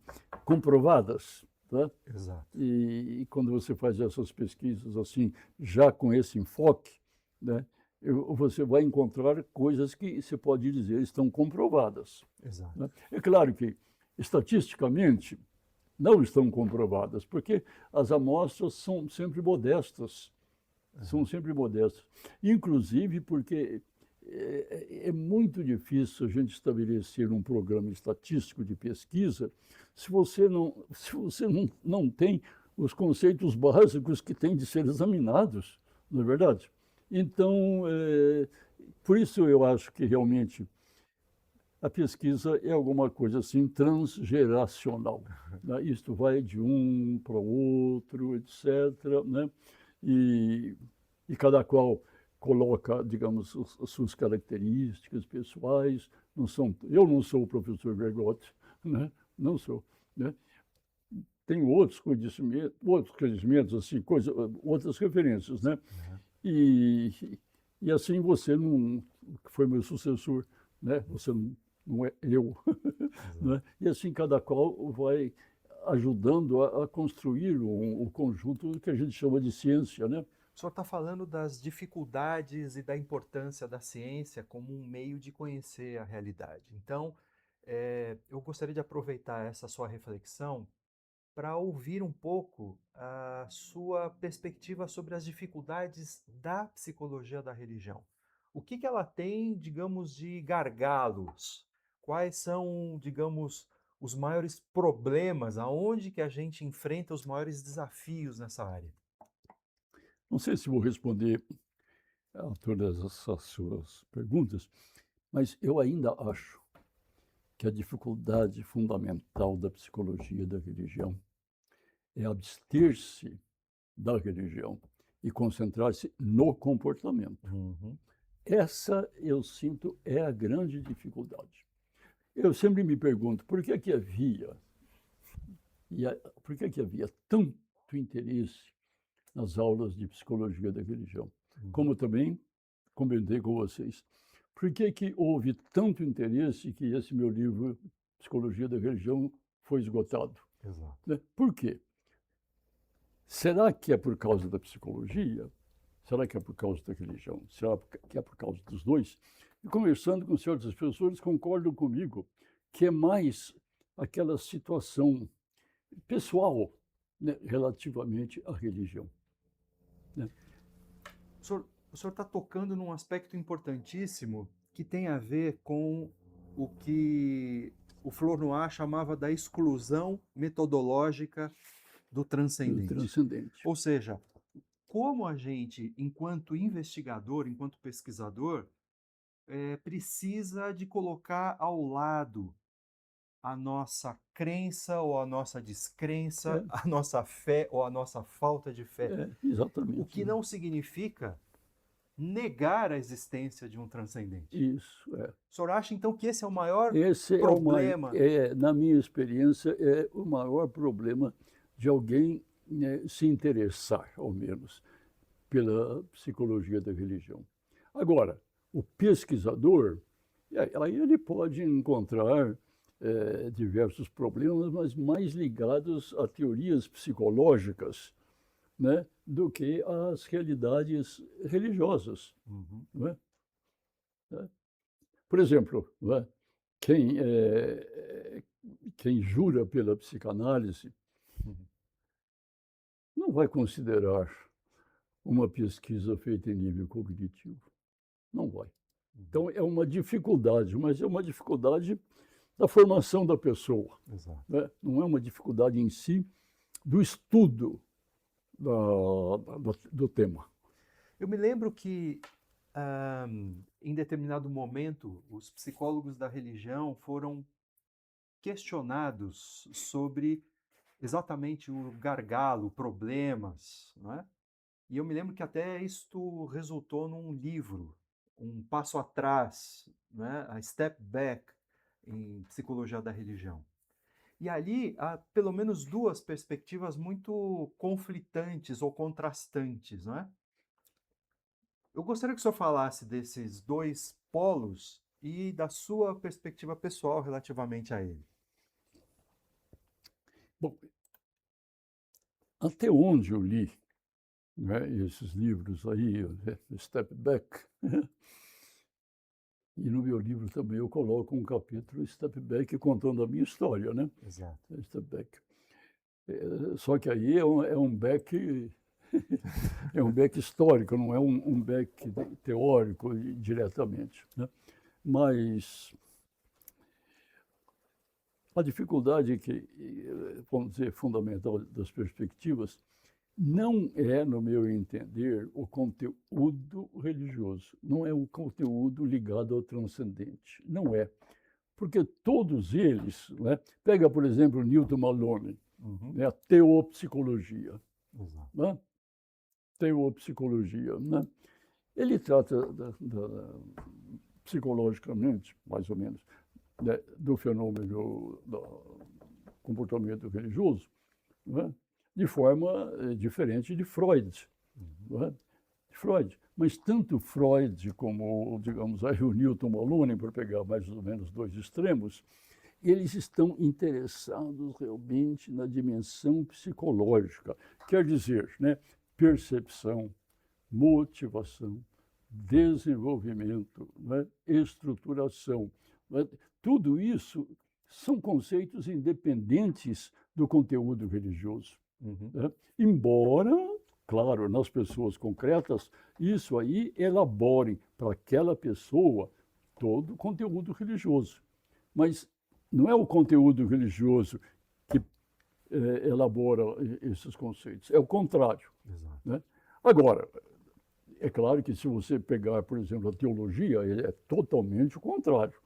comprovadas. Tá? Exato. E quando você faz essas pesquisas, assim, já com esse enfoque, né, você vai encontrar coisas que você pode dizer estão comprovadas. Exato. Né? É claro que, estatisticamente, não estão comprovadas, porque as amostras são sempre modestas. São Uhum. sempre modestas. Inclusive porque é muito difícil a gente estabelecer um programa estatístico de pesquisa se você não tem os conceitos básicos que têm de ser examinados, não é verdade? Então, por isso eu acho que realmente a pesquisa é alguma coisa assim transgeracional. Né? Isto vai de um para o outro, etc. Né? E, e cada qual coloca, digamos, as suas características pessoais. Eu não sou o professor Bergotti, né? Não sou. Né? tenho outros conhecimentos, assim, outras referências, né? E, e assim você não, que foi meu sucessor, né? Você não é eu, né? E assim cada qual vai ajudando a construir o conjunto que a gente chama de ciência, né? O senhor está falando das dificuldades e da importância da ciência como um meio de conhecer a realidade. Então, eu gostaria de aproveitar essa sua reflexão para ouvir um pouco a sua perspectiva sobre as dificuldades da psicologia da religião. O que que ela tem, digamos, de gargalos? Quais são, digamos, os maiores problemas? Aonde que a gente enfrenta os maiores desafios nessa área? Não sei se vou responder a todas essas suas perguntas, mas eu ainda acho que a dificuldade fundamental da psicologia da religião é abster-se da religião e concentrar-se no comportamento. Uhum. Essa, eu sinto, é a grande dificuldade. Eu sempre me pergunto por que que havia tanto interesse nas aulas de psicologia da religião. Uhum. Como também comentei com vocês. Por que que houve tanto interesse que esse meu livro, Psicologia da Religião, foi esgotado? Exato. Né? Por quê? Será que é por causa da psicologia? Será que é por causa da religião? Será que é por causa dos dois? E conversando com certas pessoas, concordam comigo que é mais aquela situação pessoal, né, relativamente à religião. Né? O senhor está tocando num aspecto importantíssimo que tem a ver com o que o Flor Noir chamava da exclusão metodológica do Do transcendente. transcendente. Ou seja, como a gente, enquanto investigador, enquanto pesquisador, precisa de colocar ao lado a nossa crença ou a nossa descrença, É, a nossa fé ou a nossa falta de fé. O exatamente. que não significa negar a existência de um transcendente. Isso, é. O senhor acha então que esse é o maior Esse problema? na minha experiência, é o maior problema de alguém, né, se interessar, ao menos, pela psicologia da religião. Agora, o pesquisador, aí ele pode encontrar diversos problemas, mas mais ligados a teorias psicológicas, né, do que às realidades religiosas. Uhum. Não é? Por exemplo, não é? Quem, quem jura pela psicanálise Uhum. não vai considerar uma pesquisa feita em nível cognitivo. Não vai. Uhum. Então, é uma dificuldade, mas é uma dificuldade da formação da pessoa. Exato. Né? Não é uma dificuldade em si do estudo do tema. Eu me lembro que, em determinado momento, os psicólogos da religião foram questionados sobre exatamente o gargalo, problemas, não é? E eu me lembro que até isto resultou num livro, um passo atrás, né? A Step Back em psicologia da religião. E ali há pelo menos duas perspectivas muito conflitantes ou contrastantes, não é? Eu gostaria que o senhor falasse desses dois polos e da sua perspectiva pessoal relativamente a ele. Bom, até onde eu li, né, esses livros aí, Step Back, e no meu livro também eu coloco um capítulo Step Back contando a minha história, né? Exato. Step Back. Só que aí é um back é um back histórico, não é um back teórico diretamente, né? Mas a dificuldade que, vamos dizer, fundamental das perspectivas não é, no meu entender, o conteúdo religioso, não é o conteúdo ligado ao transcendente, não é. Porque todos eles, né, pega, por exemplo, Newton Malone, Uhum. né, a teopsicologia, Exato. né, teopsicologia, né, ele trata psicologicamente, mais ou menos, né, do fenômeno do comportamento religioso não é? De forma diferente de Freud, não é? De Freud. Mas tanto Freud como, digamos, aí o Newton Malone, para pegar mais ou menos dois extremos, eles estão interessados realmente na dimensão psicológica, quer dizer, né, percepção, motivação, desenvolvimento, né, estruturação. Né, tudo isso são conceitos independentes do conteúdo religioso. Né? Embora, claro, nas pessoas concretas, isso aí elaborem para aquela pessoa todo o conteúdo religioso. Mas não é o conteúdo religioso que elabora esses conceitos, é o contrário. Né? Agora, é claro que se você pegar, por exemplo, a teologia, é totalmente o contrário.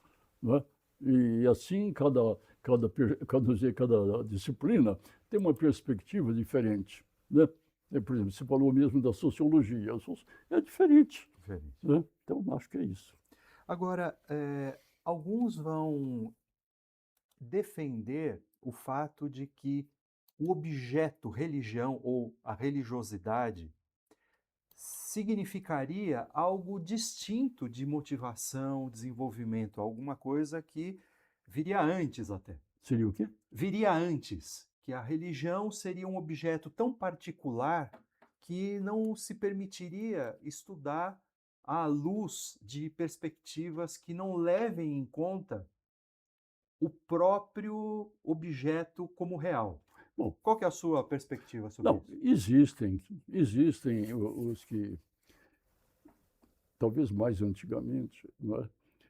Né? E assim, cada disciplina tem uma perspectiva diferente. Né? Por exemplo, você falou mesmo da sociologia, é diferente. Né? Então, acho que é isso. Agora, alguns vão defender o fato de que o objeto religião ou a religiosidade significaria algo distinto de motivação, desenvolvimento, alguma coisa que viria antes até. Seria o quê? Viria antes, que a religião seria um objeto tão particular que não se permitiria estudar à luz de perspectivas que não levem em conta o próprio objeto como real. Bom, qual que é a sua perspectiva sobre não, isso? existem os que, talvez mais antigamente, não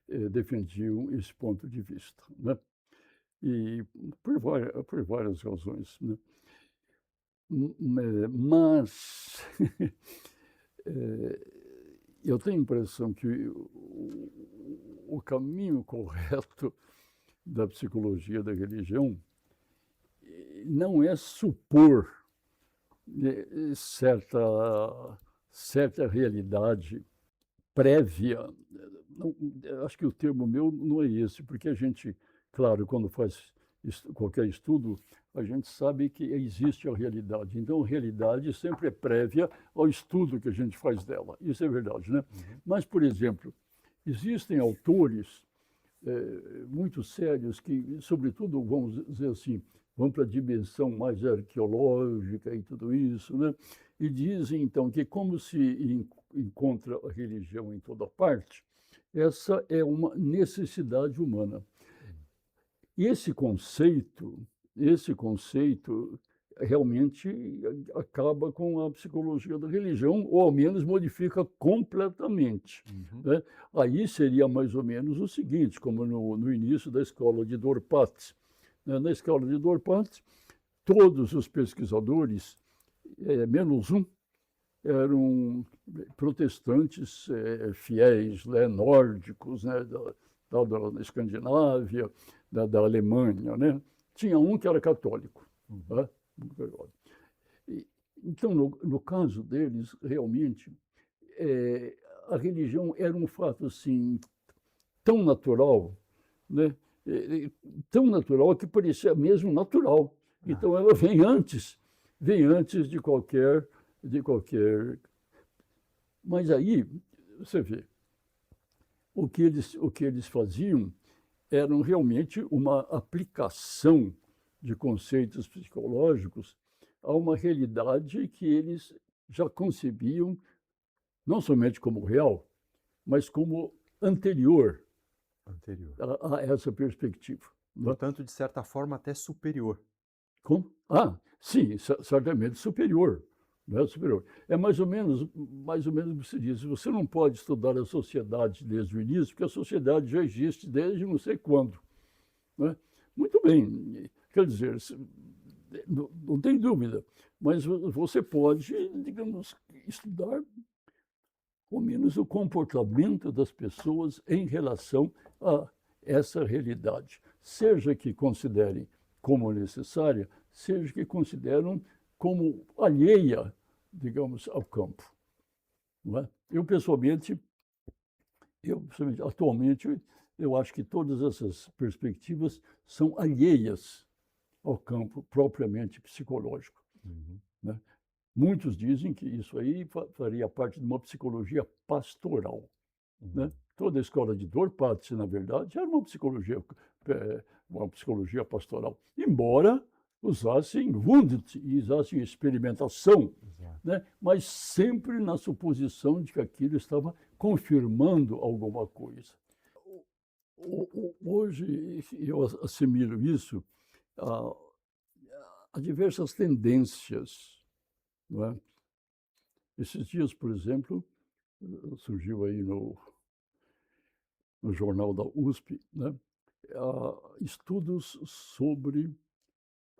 é, defendiam esse ponto de vista. Né? E por várias razões. Né? Mas eu tenho a impressão que o caminho correto da psicologia da religião não é supor certa realidade prévia. Não, acho que o termo meu não é esse, porque a gente, claro, quando faz qualquer estudo, a gente sabe que existe a realidade. Então, a realidade sempre é prévia ao estudo que a gente faz dela. Isso é verdade, né? Mas, por exemplo, existem autores muito sérios que, sobretudo, vamos dizer assim, vão para a dimensão mais arqueológica e tudo isso, né? E dizem, então, que como se encontra a religião em toda parte, essa é uma necessidade humana. E esse conceito realmente acaba com a psicologia da religião, ou ao menos modifica completamente. Né? Aí seria mais ou menos o seguinte, como no início da escola de Dorpat. Na escola de Dorpat, todos os pesquisadores, menos um, eram protestantes fiéis, nórdicos, né, da Escandinávia, da Alemanha. Né? Tinha um que era católico. Né? Então, no caso deles, realmente, a religião era um fato assim, tão natural, né? Tão natural que parecia mesmo natural. Então, ela vem antes de qualquer. Mas aí, você vê, o que eles faziam era realmente uma aplicação de conceitos psicológicos a uma realidade que eles já concebiam não somente como real, mas como anterior a essa perspectiva. Portanto, de certa forma, até superior. Como? Sim, certamente superior. Não é superior. É mais ou menos o que se diz. Você não pode estudar a sociedade desde o início, porque a sociedade já existe desde não sei quando. Né? Muito bem. Quer dizer, não tem dúvida, mas você pode, digamos, estudar ao menos o comportamento das pessoas em relação a essa realidade, seja que considerem como necessária, seja que consideram como alheia, digamos, ao campo. Não é? Atualmente, eu acho que todas essas perspectivas são alheias ao campo propriamente psicológico. Né? Muitos dizem que isso aí faria parte de uma psicologia pastoral. Né? Toda a escola de Dorpat, na verdade, era uma psicologia pastoral, embora usassem Wundt e usassem experimentação, né? Mas sempre na suposição de que aquilo estava confirmando alguma coisa. Hoje eu assimilo isso a diversas tendências. Não é? Esses dias, por exemplo, surgiu aí no jornal da USP, né? Estudos sobre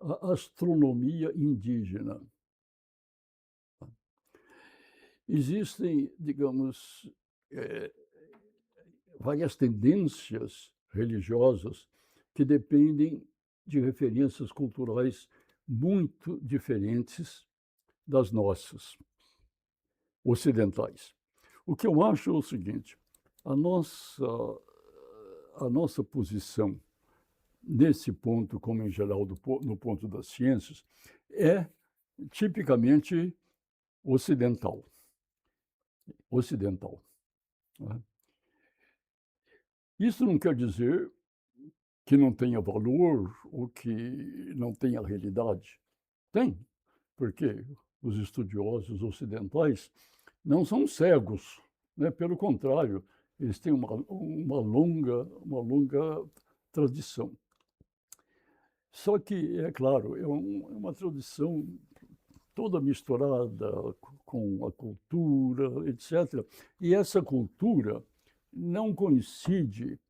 a astronomia indígena. Existem, digamos, várias tendências religiosas que dependem de referências culturais muito diferentes das nossas, ocidentais. O que eu acho é o seguinte: a nossa posição nesse ponto, como em geral no ponto das ciências, é tipicamente ocidental. Né? Isso não quer dizer que não tenha valor ou que não tenha realidade. Tem, porque os estudiosos ocidentais não são cegos, né? Pelo contrário, eles têm uma longa tradição. Só que, é claro, é uma tradição toda misturada com a cultura, etc. E essa cultura não coincide,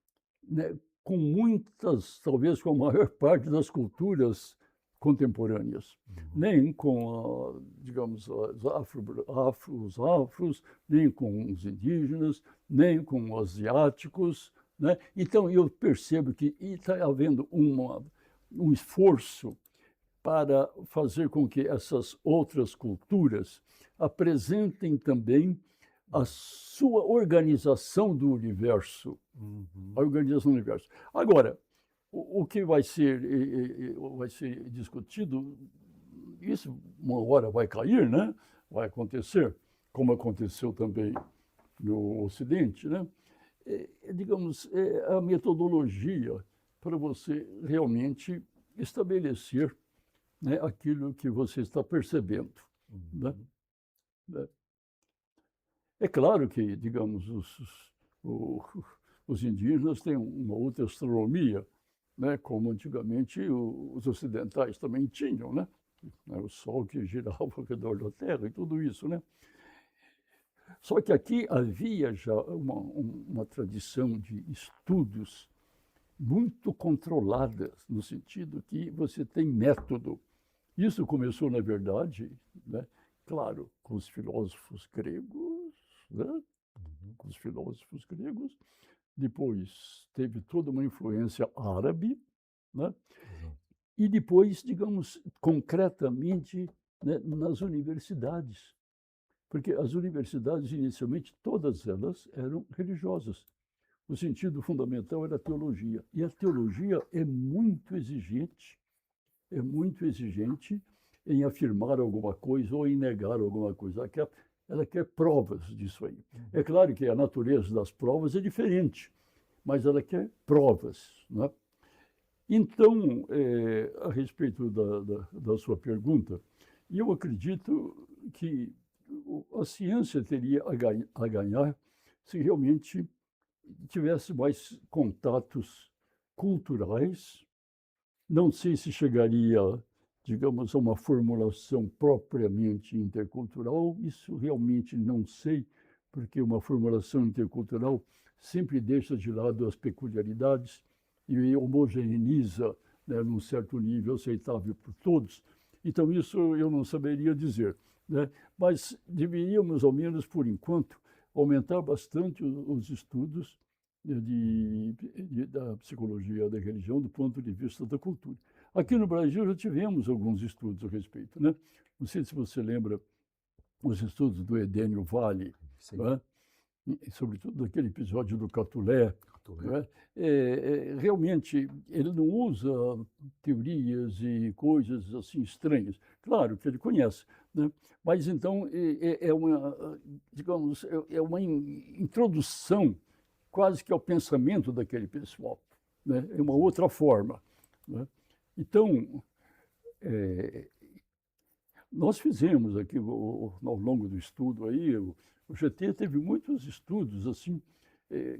né, com muitas, talvez com a maior parte das culturas contemporâneas, nem com, digamos, os afros, nem com os indígenas, nem com os asiáticos, né? Então, eu percebo que está havendo um esforço para fazer com que essas outras culturas apresentem também a sua organização do universo. A organização do universo. Agora, o que vai ser discutido, isso uma hora vai cair, né? Vai acontecer, como aconteceu também no Ocidente, né? Digamos, a metodologia para você realmente estabelecer, né, aquilo que você está percebendo. Né? É claro que, digamos, os indígenas têm uma outra astronomia, né, como antigamente os ocidentais também tinham, né? O Sol que girava ao redor da Terra e tudo isso, né? Só que aqui havia já uma tradição de estudos muito controladas, no sentido que você tem método. Isso começou, na verdade, né, claro, com os filósofos gregos, né? Com os filósofos gregos. Depois teve toda uma influência árabe, né? E depois, digamos, concretamente, né, nas universidades. Porque as universidades, inicialmente, todas elas eram religiosas. O sentido fundamental era a teologia. E a teologia é muito exigente em afirmar alguma coisa ou em negar alguma coisa. Ela quer provas disso aí. É claro que a natureza das provas é diferente, mas ela quer provas. Não é? Então, a respeito da sua pergunta, eu acredito que a ciência teria a ganhar se realmente tivesse mais contatos culturais. Não sei se chegaria, digamos, a uma formulação propriamente intercultural, isso realmente não sei, porque uma formulação intercultural sempre deixa de lado as peculiaridades e homogeneiza, né, num certo nível aceitável por todos. Então, isso eu não saberia dizer, né? Mas deveríamos, ao menos por enquanto, aumentar bastante os estudos da psicologia da religião do ponto de vista da cultura. Aqui no Brasil já tivemos alguns estudos a respeito, né? Não sei se você lembra os estudos do Edênio Vale, né? sobretudo daquele episódio do Catulé, Catulé. né? Realmente ele não usa teorias e coisas assim estranhas. Claro que ele conhece, né? Mas então é uma, digamos, é uma introdução quase que ao pensamento daquele pessoal, né? É uma outra forma, né? Então, nós fizemos aqui, ao longo do estudo aí, o GT teve muitos estudos, assim,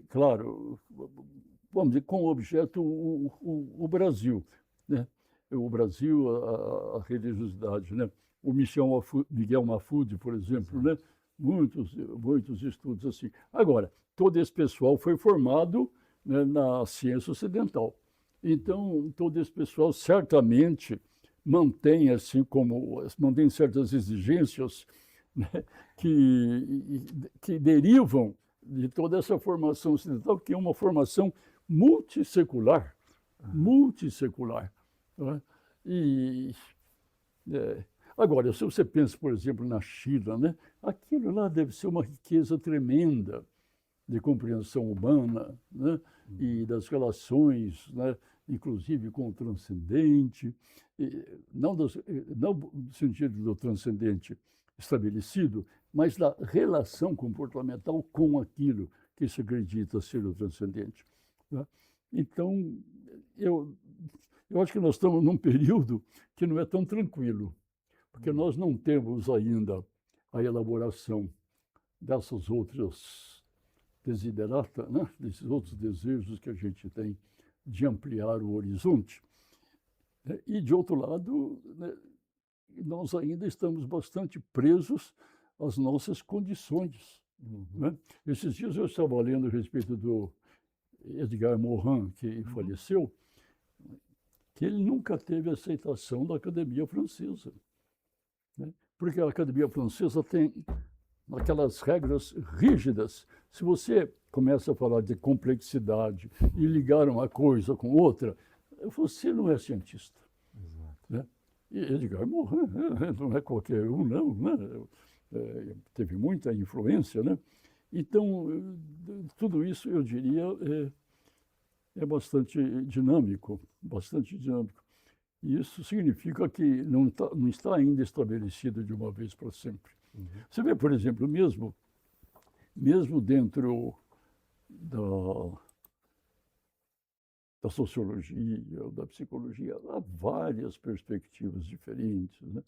claro, vamos dizer, com objeto o Brasil, né? O Brasil, a religiosidade, né? O Miguel Mafud, por exemplo, né? Muitos estudos assim. Agora, todo esse pessoal foi formado, né, na ciência ocidental. Então, todo esse pessoal certamente mantém, assim como mantém certas exigências, né, que derivam de toda essa formação ocidental, que é uma formação multissecular, multissecular. Né? E, agora, se você pensa, por exemplo, na China, né, aquilo lá deve ser uma riqueza tremenda de compreensão humana, né, e das relações, né, inclusive com o transcendente, não no sentido do transcendente estabelecido, mas da relação comportamental com aquilo que se acredita ser o transcendente, né? Então, eu acho que nós estamos num período que não é tão tranquilo, porque nós não temos ainda a elaboração dessas outras desiderata, né? Desses outros desejos que a gente tem de ampliar o horizonte. E, de outro lado, né, nós ainda estamos bastante presos às nossas condições. Né? Esses dias eu estava lendo a respeito do Edgar Morin, que faleceu, que ele nunca teve aceitação da Academia Francesa, né? Porque a Academia Francesa tem aquelas regras rígidas. Se você começa a falar de complexidade e ligar uma coisa com outra, você não é cientista. Né? E Edgar Morin não é qualquer um, não, né? Teve muita influência, né? Então, tudo isso, eu diria, é bastante dinâmico, bastante dinâmico. E isso significa que não está ainda estabelecido de uma vez para sempre. Você vê, por exemplo, mesmo dentro da sociologia, da psicologia, há várias perspectivas diferentes, né?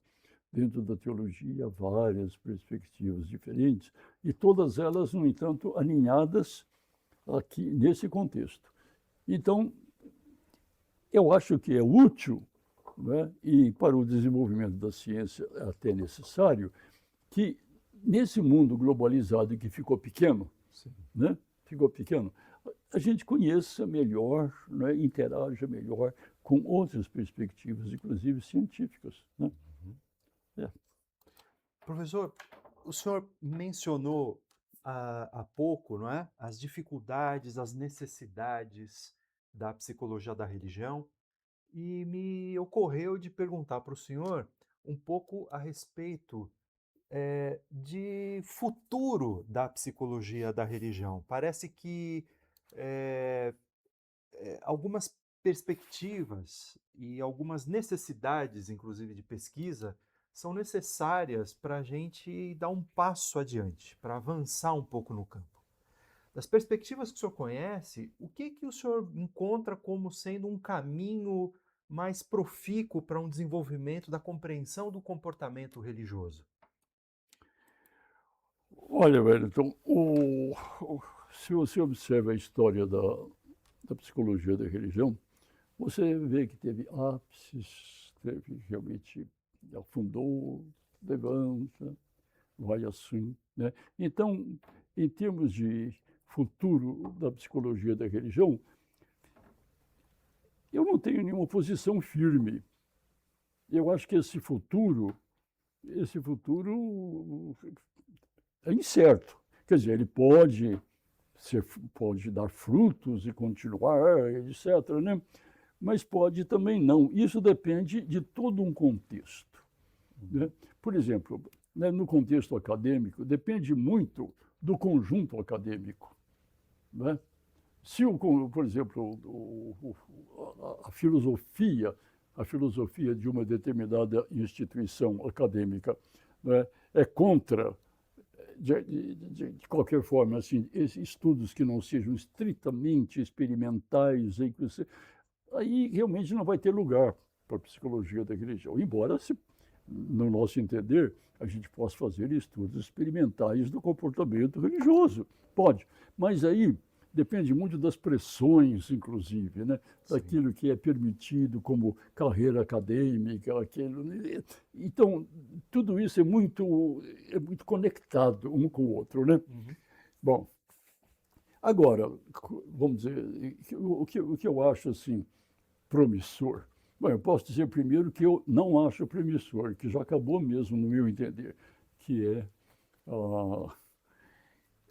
Dentro da teologia, há várias perspectivas diferentes, e todas elas, no entanto, alinhadas aqui nesse contexto. Então, eu acho que é útil, né, e para o desenvolvimento da ciência é até necessário, que nesse mundo globalizado que ficou pequeno, né, a gente conheça melhor, né, interaja melhor com outras perspectivas, inclusive científicas, né? Professor, o senhor mencionou há pouco, não é, as dificuldades, as necessidades da psicologia da religião, e me ocorreu de perguntar para o senhor um pouco a respeito de futuro da psicologia da religião. Parece que algumas perspectivas e algumas necessidades, inclusive de pesquisa, são necessárias para a gente dar um passo adiante, para avançar um pouco no campo. Das perspectivas que o senhor conhece, o que o senhor encontra como sendo um caminho mais profícuo para um desenvolvimento da compreensão do comportamento religioso? Olha, Wellington, se você observa a história da psicologia da religião, você vê que teve ápices, teve realmente, afundou, levanta, vai assim, né? Então, em termos de futuro da psicologia da religião, eu não tenho nenhuma posição firme. Eu acho que esse futuro é incerto. Quer dizer, ele pode dar frutos e continuar, etc., né? Mas pode também não. Isso depende de todo um contexto, né? Por exemplo, né, no contexto acadêmico, depende muito do conjunto acadêmico, né? Se, por exemplo, a filosofia de uma determinada instituição acadêmica, né, é contra, de qualquer forma, assim, estudos que não sejam estritamente experimentais, aí realmente não vai ter lugar para a psicologia da religião, embora, no nosso entender, a gente possa fazer estudos experimentais do comportamento religioso. Pode, mas aí depende muito das pressões, inclusive, né? Daquilo que é permitido como carreira acadêmica, aquilo. Então, tudo isso é muito conectado um com o outro, né? Uhum. Bom, agora, vamos dizer, o que eu acho assim promissor. Bom, eu posso dizer primeiro que eu não acho promissor, que já acabou mesmo, no meu entender, que é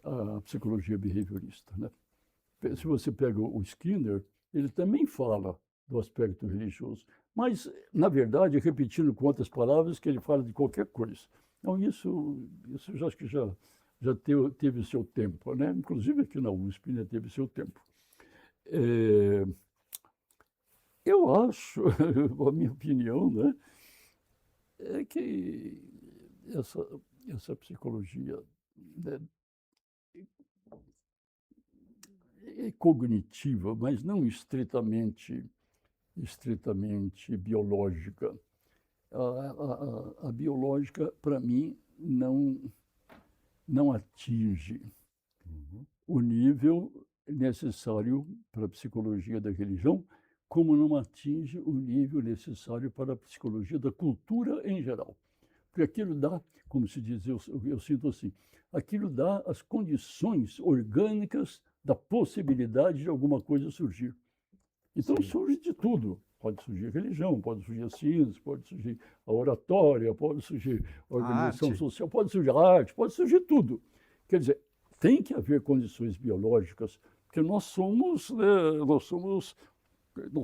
a psicologia behaviorista, né? Se você pega o Skinner, ele também fala do aspecto religioso, mas, na verdade, repetindo com outras palavras, que ele fala de qualquer coisa. Então, isso já acho que já teve seu tempo, né? Inclusive aqui na USP, né, teve seu tempo. É, eu acho, a minha opinião, né, é que essa, essa psicologia, né, é cognitiva, mas não estritamente biológica. A biológica, para mim, não atinge Uhum. o nível necessário para a psicologia da religião, como não atinge o nível necessário para a psicologia da cultura em geral. Porque aquilo dá, como se diz, eu sinto assim, aquilo dá as condições orgânicas da possibilidade de alguma coisa surgir. Então Sim. surge de tudo. Pode surgir religião, pode surgir a ciência, pode surgir a oratória, pode surgir a A organização arte. social, pode surgir a arte, pode surgir tudo. Quer dizer, tem que haver condições biológicas, porque nós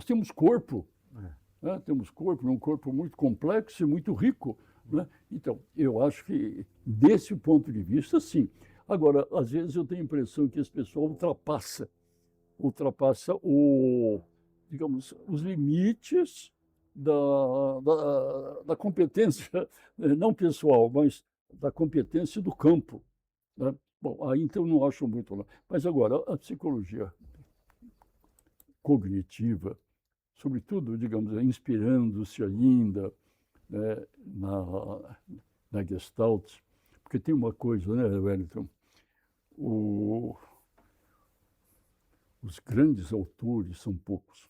temos corpo, É. né? Temos corpo, um corpo muito complexo e muito rico, né? Então, eu acho que, desse ponto de vista, sim. Agora, às vezes eu tenho a impressão que esse pessoal ultrapassa digamos, os limites da competência, não pessoal, mas da competência do campo, né? Bom, aí então não acho muito lá. Mas agora, a psicologia cognitiva, sobretudo, digamos, inspirando-se ainda, né, na Gestalt, porque tem uma coisa, né, Wellington? O, os grandes autores são poucos.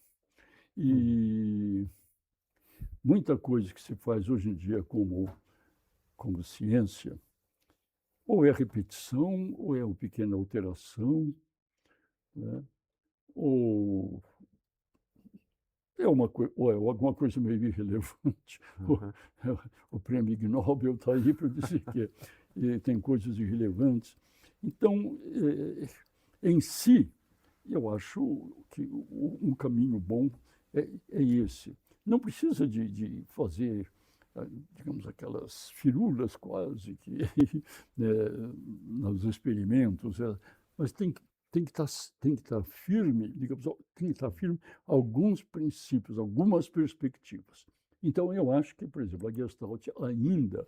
Uhum. E muita coisa que se faz hoje em dia como ciência, ou é repetição, ou é uma pequena alteração, né? Ou ou é alguma coisa meio irrelevante. O, Uhum. o prêmio Ig Nobel está aí para dizer que tem coisas irrelevantes. Então, em si, eu acho que um caminho bom é esse. Não precisa de fazer, digamos, aquelas firulas quase que né, nos experimentos, mas tem que estar firme, digamos, tem que estar firme alguns princípios, algumas perspectivas. Então, eu acho que, por exemplo, a Gestalt ainda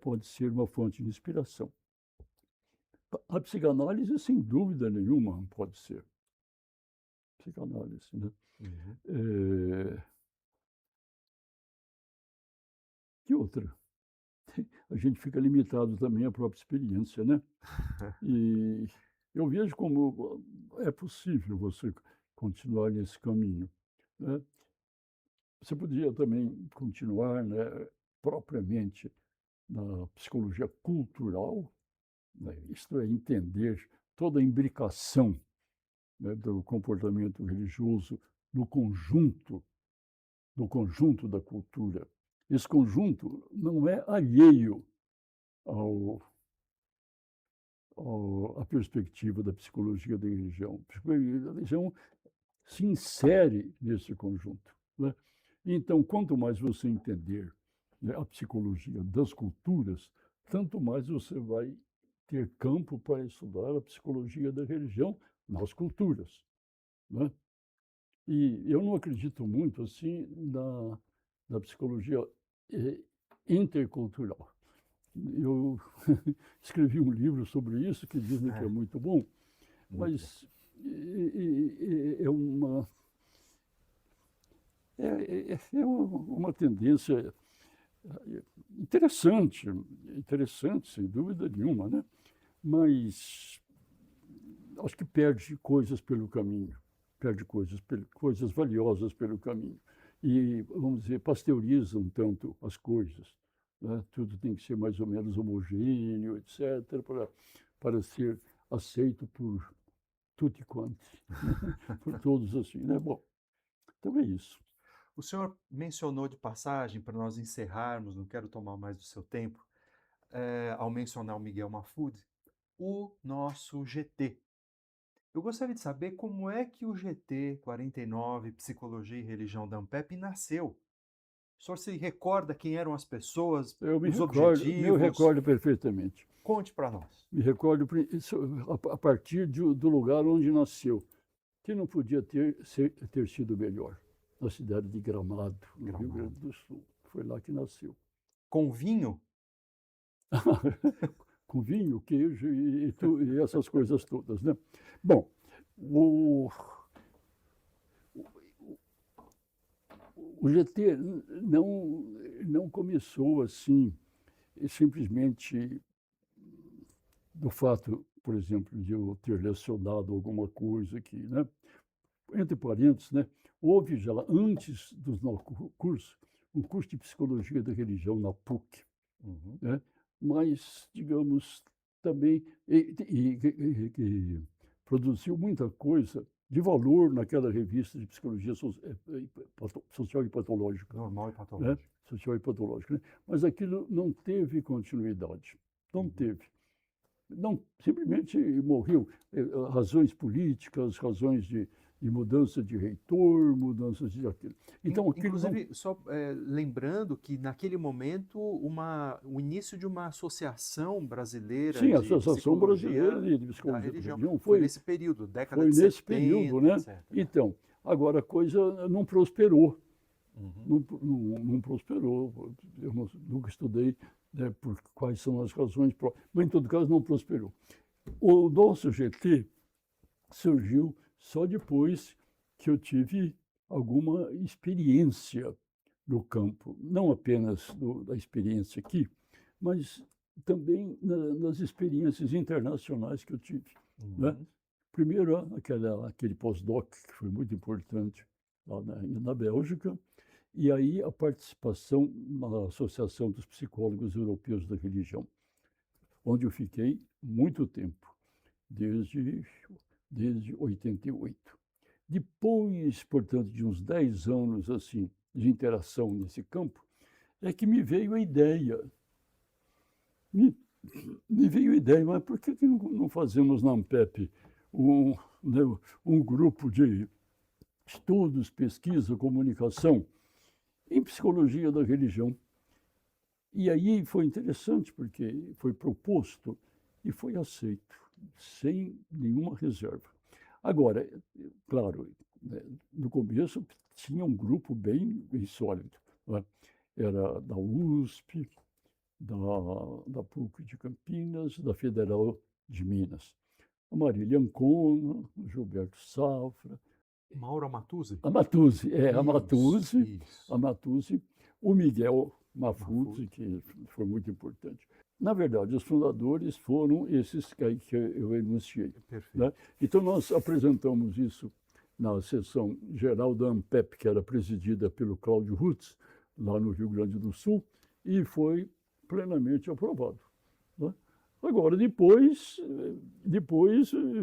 pode ser uma fonte de inspiração. A psicanálise, sem dúvida nenhuma, pode ser. Psicanálise, né? Uhum. É, que outra? A gente fica limitado também à própria experiência, né? E eu vejo como é possível você continuar nesse caminho, né? Você podia também continuar, né, propriamente na psicologia cultural, né? Isto é, entender toda a imbricação, né, do comportamento religioso no conjunto da cultura. Esse conjunto não é alheio ao, à perspectiva da psicologia da religião. A psicologia da religião se insere nesse conjunto, né? Então, quanto mais você entender, né, a psicologia das culturas, tanto mais você vai ter campo para estudar a psicologia da religião nas culturas, né? E eu não acredito muito assim na psicologia eh, intercultural. Eu escrevi um livro sobre isso, que dizem que é É, muito bom, muito bom. mas é uma, uma tendência interessante, interessante, sem dúvida nenhuma, né? Mas acho que perde coisas pelo caminho, perde coisas valiosas pelo caminho. E, vamos dizer, pasteuriza um tanto as coisas, né? Tudo tem que ser mais ou menos homogêneo, etc., para ser aceito por tutti quanti, por todos assim, né? Bom, então é isso. O senhor mencionou de passagem, para nós encerrarmos, não quero tomar mais do seu tempo, ao mencionar o Miguel Mahfoud, o nosso GT. Eu gostaria de saber como é que o GT 49, Psicologia e Religião da Ampep, nasceu. O senhor se recorda quem eram as pessoas, Eu os me objetivos? recordo perfeitamente. Conte para nós. Me recordo isso a partir do lugar onde nasceu, que não podia ter sido melhor, na cidade de Gramado, no Rio Gramado. Grande do Sul. Foi lá que nasceu. Com vinho? Com vinho, queijo e essas coisas todas, né? Bom, o, o GT não começou assim, simplesmente do fato, por exemplo, de eu ter lecionado alguma coisa aqui, né? Entre parênteses, né? Houve já antes do nosso curso, um curso de Psicologia da Religião na PUC, Uhum. né? Mas, digamos, também produziu muita coisa de valor naquela revista de Psicologia Social e Patológica, Normal e né? patológico. Social e Patológica, né? Mas aquilo não teve continuidade, não Uhum. teve. Não, simplesmente morreu. Razões políticas, razões de mudança de reitor, mudanças de aquilo. Então, aquilo não. Inclusive, só lembrando que naquele momento o início de uma associação brasileira Sim, a de Associação Brasileira psicologia de da Psicologia da religião Religião foi nesse período, década foi de nesse período, 70, né? etc. Então, agora a coisa não prosperou. Uhum. Não prosperou. Eu nunca estudei, né, por quais são as razões, mas em todo caso não prosperou. O nosso GT surgiu só depois que eu tive alguma experiência no campo, não apenas da experiência aqui, mas também nas experiências internacionais que eu tive, né? Uhum. Primeiro, aquele pós-doc, que foi muito importante lá na Bélgica, e aí a participação na Associação dos Psicólogos Europeus da Religião, onde eu fiquei muito tempo, desde 88. Depois, portanto, de uns 10 anos assim de interação nesse campo, é que me, me veio a ideia, mas por que não fazemos na Ampep um, né, um grupo de estudos, pesquisa, comunicação em psicologia da religião? E aí foi interessante, porque foi proposto e foi aceito, sem nenhuma reserva. Agora, claro, né, no começo tinha um grupo bem sólido, né? Era da USP, da, da PUC de Campinas, da Federal de Minas. A Marília Ancona, o Gilberto Safra, Mauro Amatuzzi? Isso, A isso. Matuzzi, o Miguel Mahfoud. Mahfoud, que foi muito importante. Na verdade, os fundadores foram esses que eu enunciei, né? Perfeito. Então, nós apresentamos isso na sessão geral da ANPEP, que era presidida pelo Cláudio Rutz, lá no Rio Grande do Sul, e foi plenamente aprovado, né? Agora, depois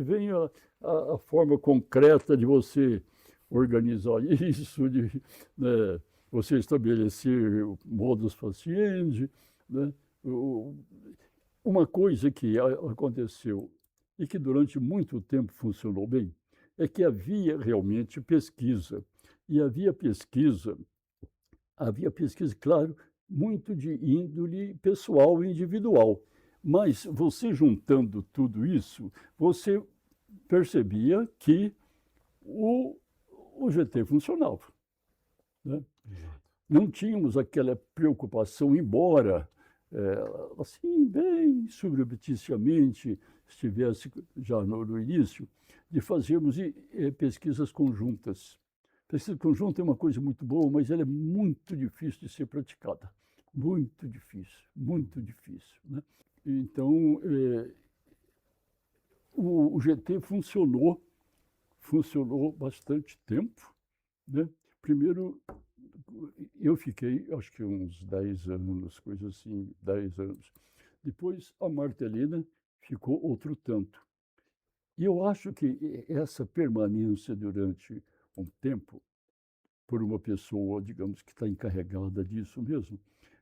vem a forma concreta de você organizar isso, de, né, você estabelecer o modus faciente, né? Uma coisa que aconteceu e que durante muito tempo funcionou bem é que havia realmente pesquisa. E havia pesquisa, claro, muito de índole pessoal e individual, Mas você juntando tudo isso, você percebia que o, o GT funcionava, né? Exato. Não tínhamos aquela preocupação, embora, assim, bem subrepticiamente estivesse já no início, de fazermos pesquisas conjuntas. Pesquisa conjunta é uma coisa muito boa, mas ela é muito difícil de ser praticada. Muito difícil, muito difícil, né? Então, o GT funcionou bastante tempo, né? Primeiro, eu fiquei, acho que uns 10 anos, coisa assim, 10 anos. Depois, a Martelina ficou outro tanto. E eu acho que essa permanência durante um tempo, por uma pessoa, digamos, que está encarregada disso mesmo,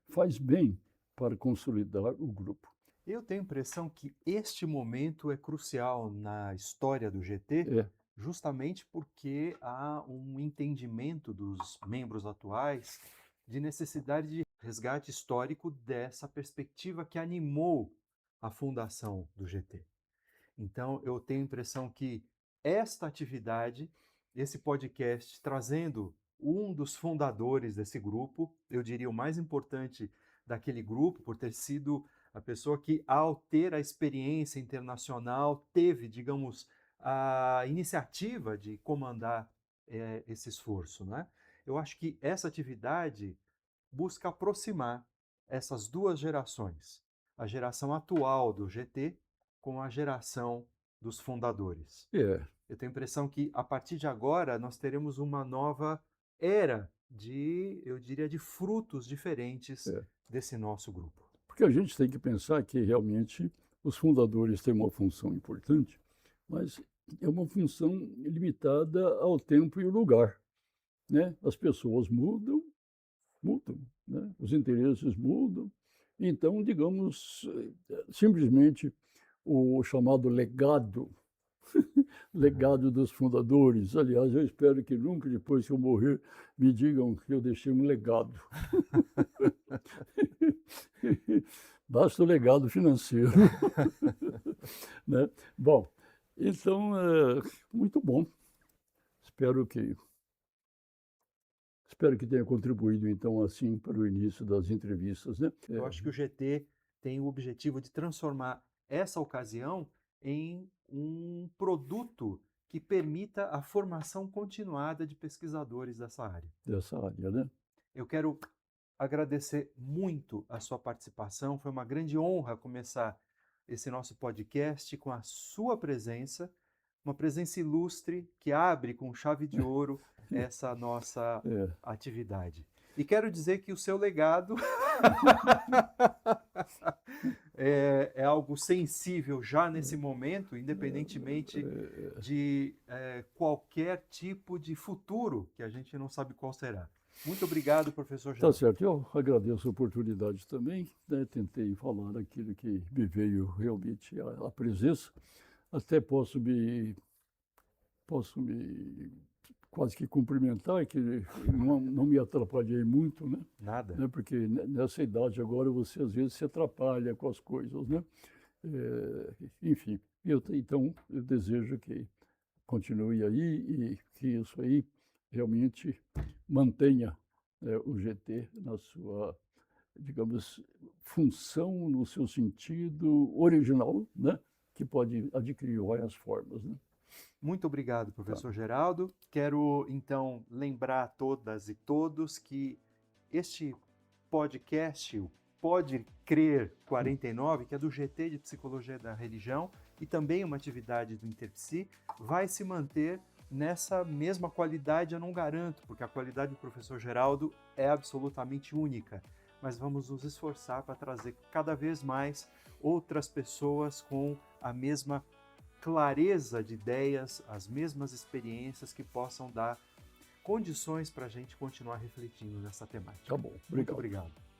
faz bem para consolidar o grupo. Eu tenho a impressão que este momento é crucial na história do GT, É, justamente porque há um entendimento dos membros atuais de necessidade de resgate histórico dessa perspectiva que animou a fundação do GT. Então, eu tenho a impressão que esta atividade, esse podcast, trazendo um dos fundadores desse grupo, eu diria o mais importante daquele grupo, por ter sido a pessoa que, ao ter a experiência internacional, teve, digamos, a iniciativa de comandar esse esforço, né? Eu acho que essa atividade busca aproximar essas duas gerações, a geração atual do GT com a geração dos fundadores. é, Eu tenho a impressão que a partir de agora nós teremos uma nova era de, eu diria, de frutos diferentes é. desse nosso grupo. Porque a gente tem que pensar que realmente os fundadores têm uma função importante, mas é uma função limitada ao tempo e ao lugar, né? As pessoas mudam, né? Os interesses mudam. Então, digamos, simplesmente o chamado legado dos fundadores. Aliás, eu espero que nunca depois que eu morrer me digam que eu deixei um legado. Basta o legado financeiro, né? Bom, então, muito bom. Espero que Espero que tenha contribuído, então, assim, para o início das entrevistas, né? Eu acho que o GT tem o objetivo de transformar essa ocasião em um produto que permita a formação continuada de pesquisadores dessa área. Dessa área, né? Eu quero agradecer muito a sua participação. Foi uma grande honra começar esse nosso podcast com a sua presença, uma presença ilustre que abre com chave de ouro essa nossa É. atividade. E quero dizer que o seu legado é algo sensível já nesse momento, independentemente de qualquer tipo de futuro que a gente não sabe qual será. Muito obrigado, professor Tá Geraldo. certo, eu agradeço a oportunidade também, né? Tentei falar aquilo que me veio realmente à presença. Até posso me quase que cumprimentar, que não me atrapalhei muito, né? Nada. Né? Porque nessa idade agora você às vezes se atrapalha com as coisas, né? Enfim, então eu desejo que continue aí e que isso aí realmente mantenha o GT na sua, digamos, função, no seu sentido original, né? Que pode adquirir várias formas, né? Muito obrigado, Tá. professor Geraldo. Quero então lembrar a todas e todos que este podcast, o Pode Crer 49, que é do GT de Psicologia da Religião e também uma atividade do Interpsi, vai se manter nessa mesma qualidade. Eu não garanto, porque a qualidade do professor Geraldo é absolutamente única, mas vamos nos esforçar para trazer cada vez mais outras pessoas com a mesma clareza de ideias, as mesmas experiências que possam dar condições para a gente continuar refletindo nessa temática. Tá bom, Muito obrigado. obrigado.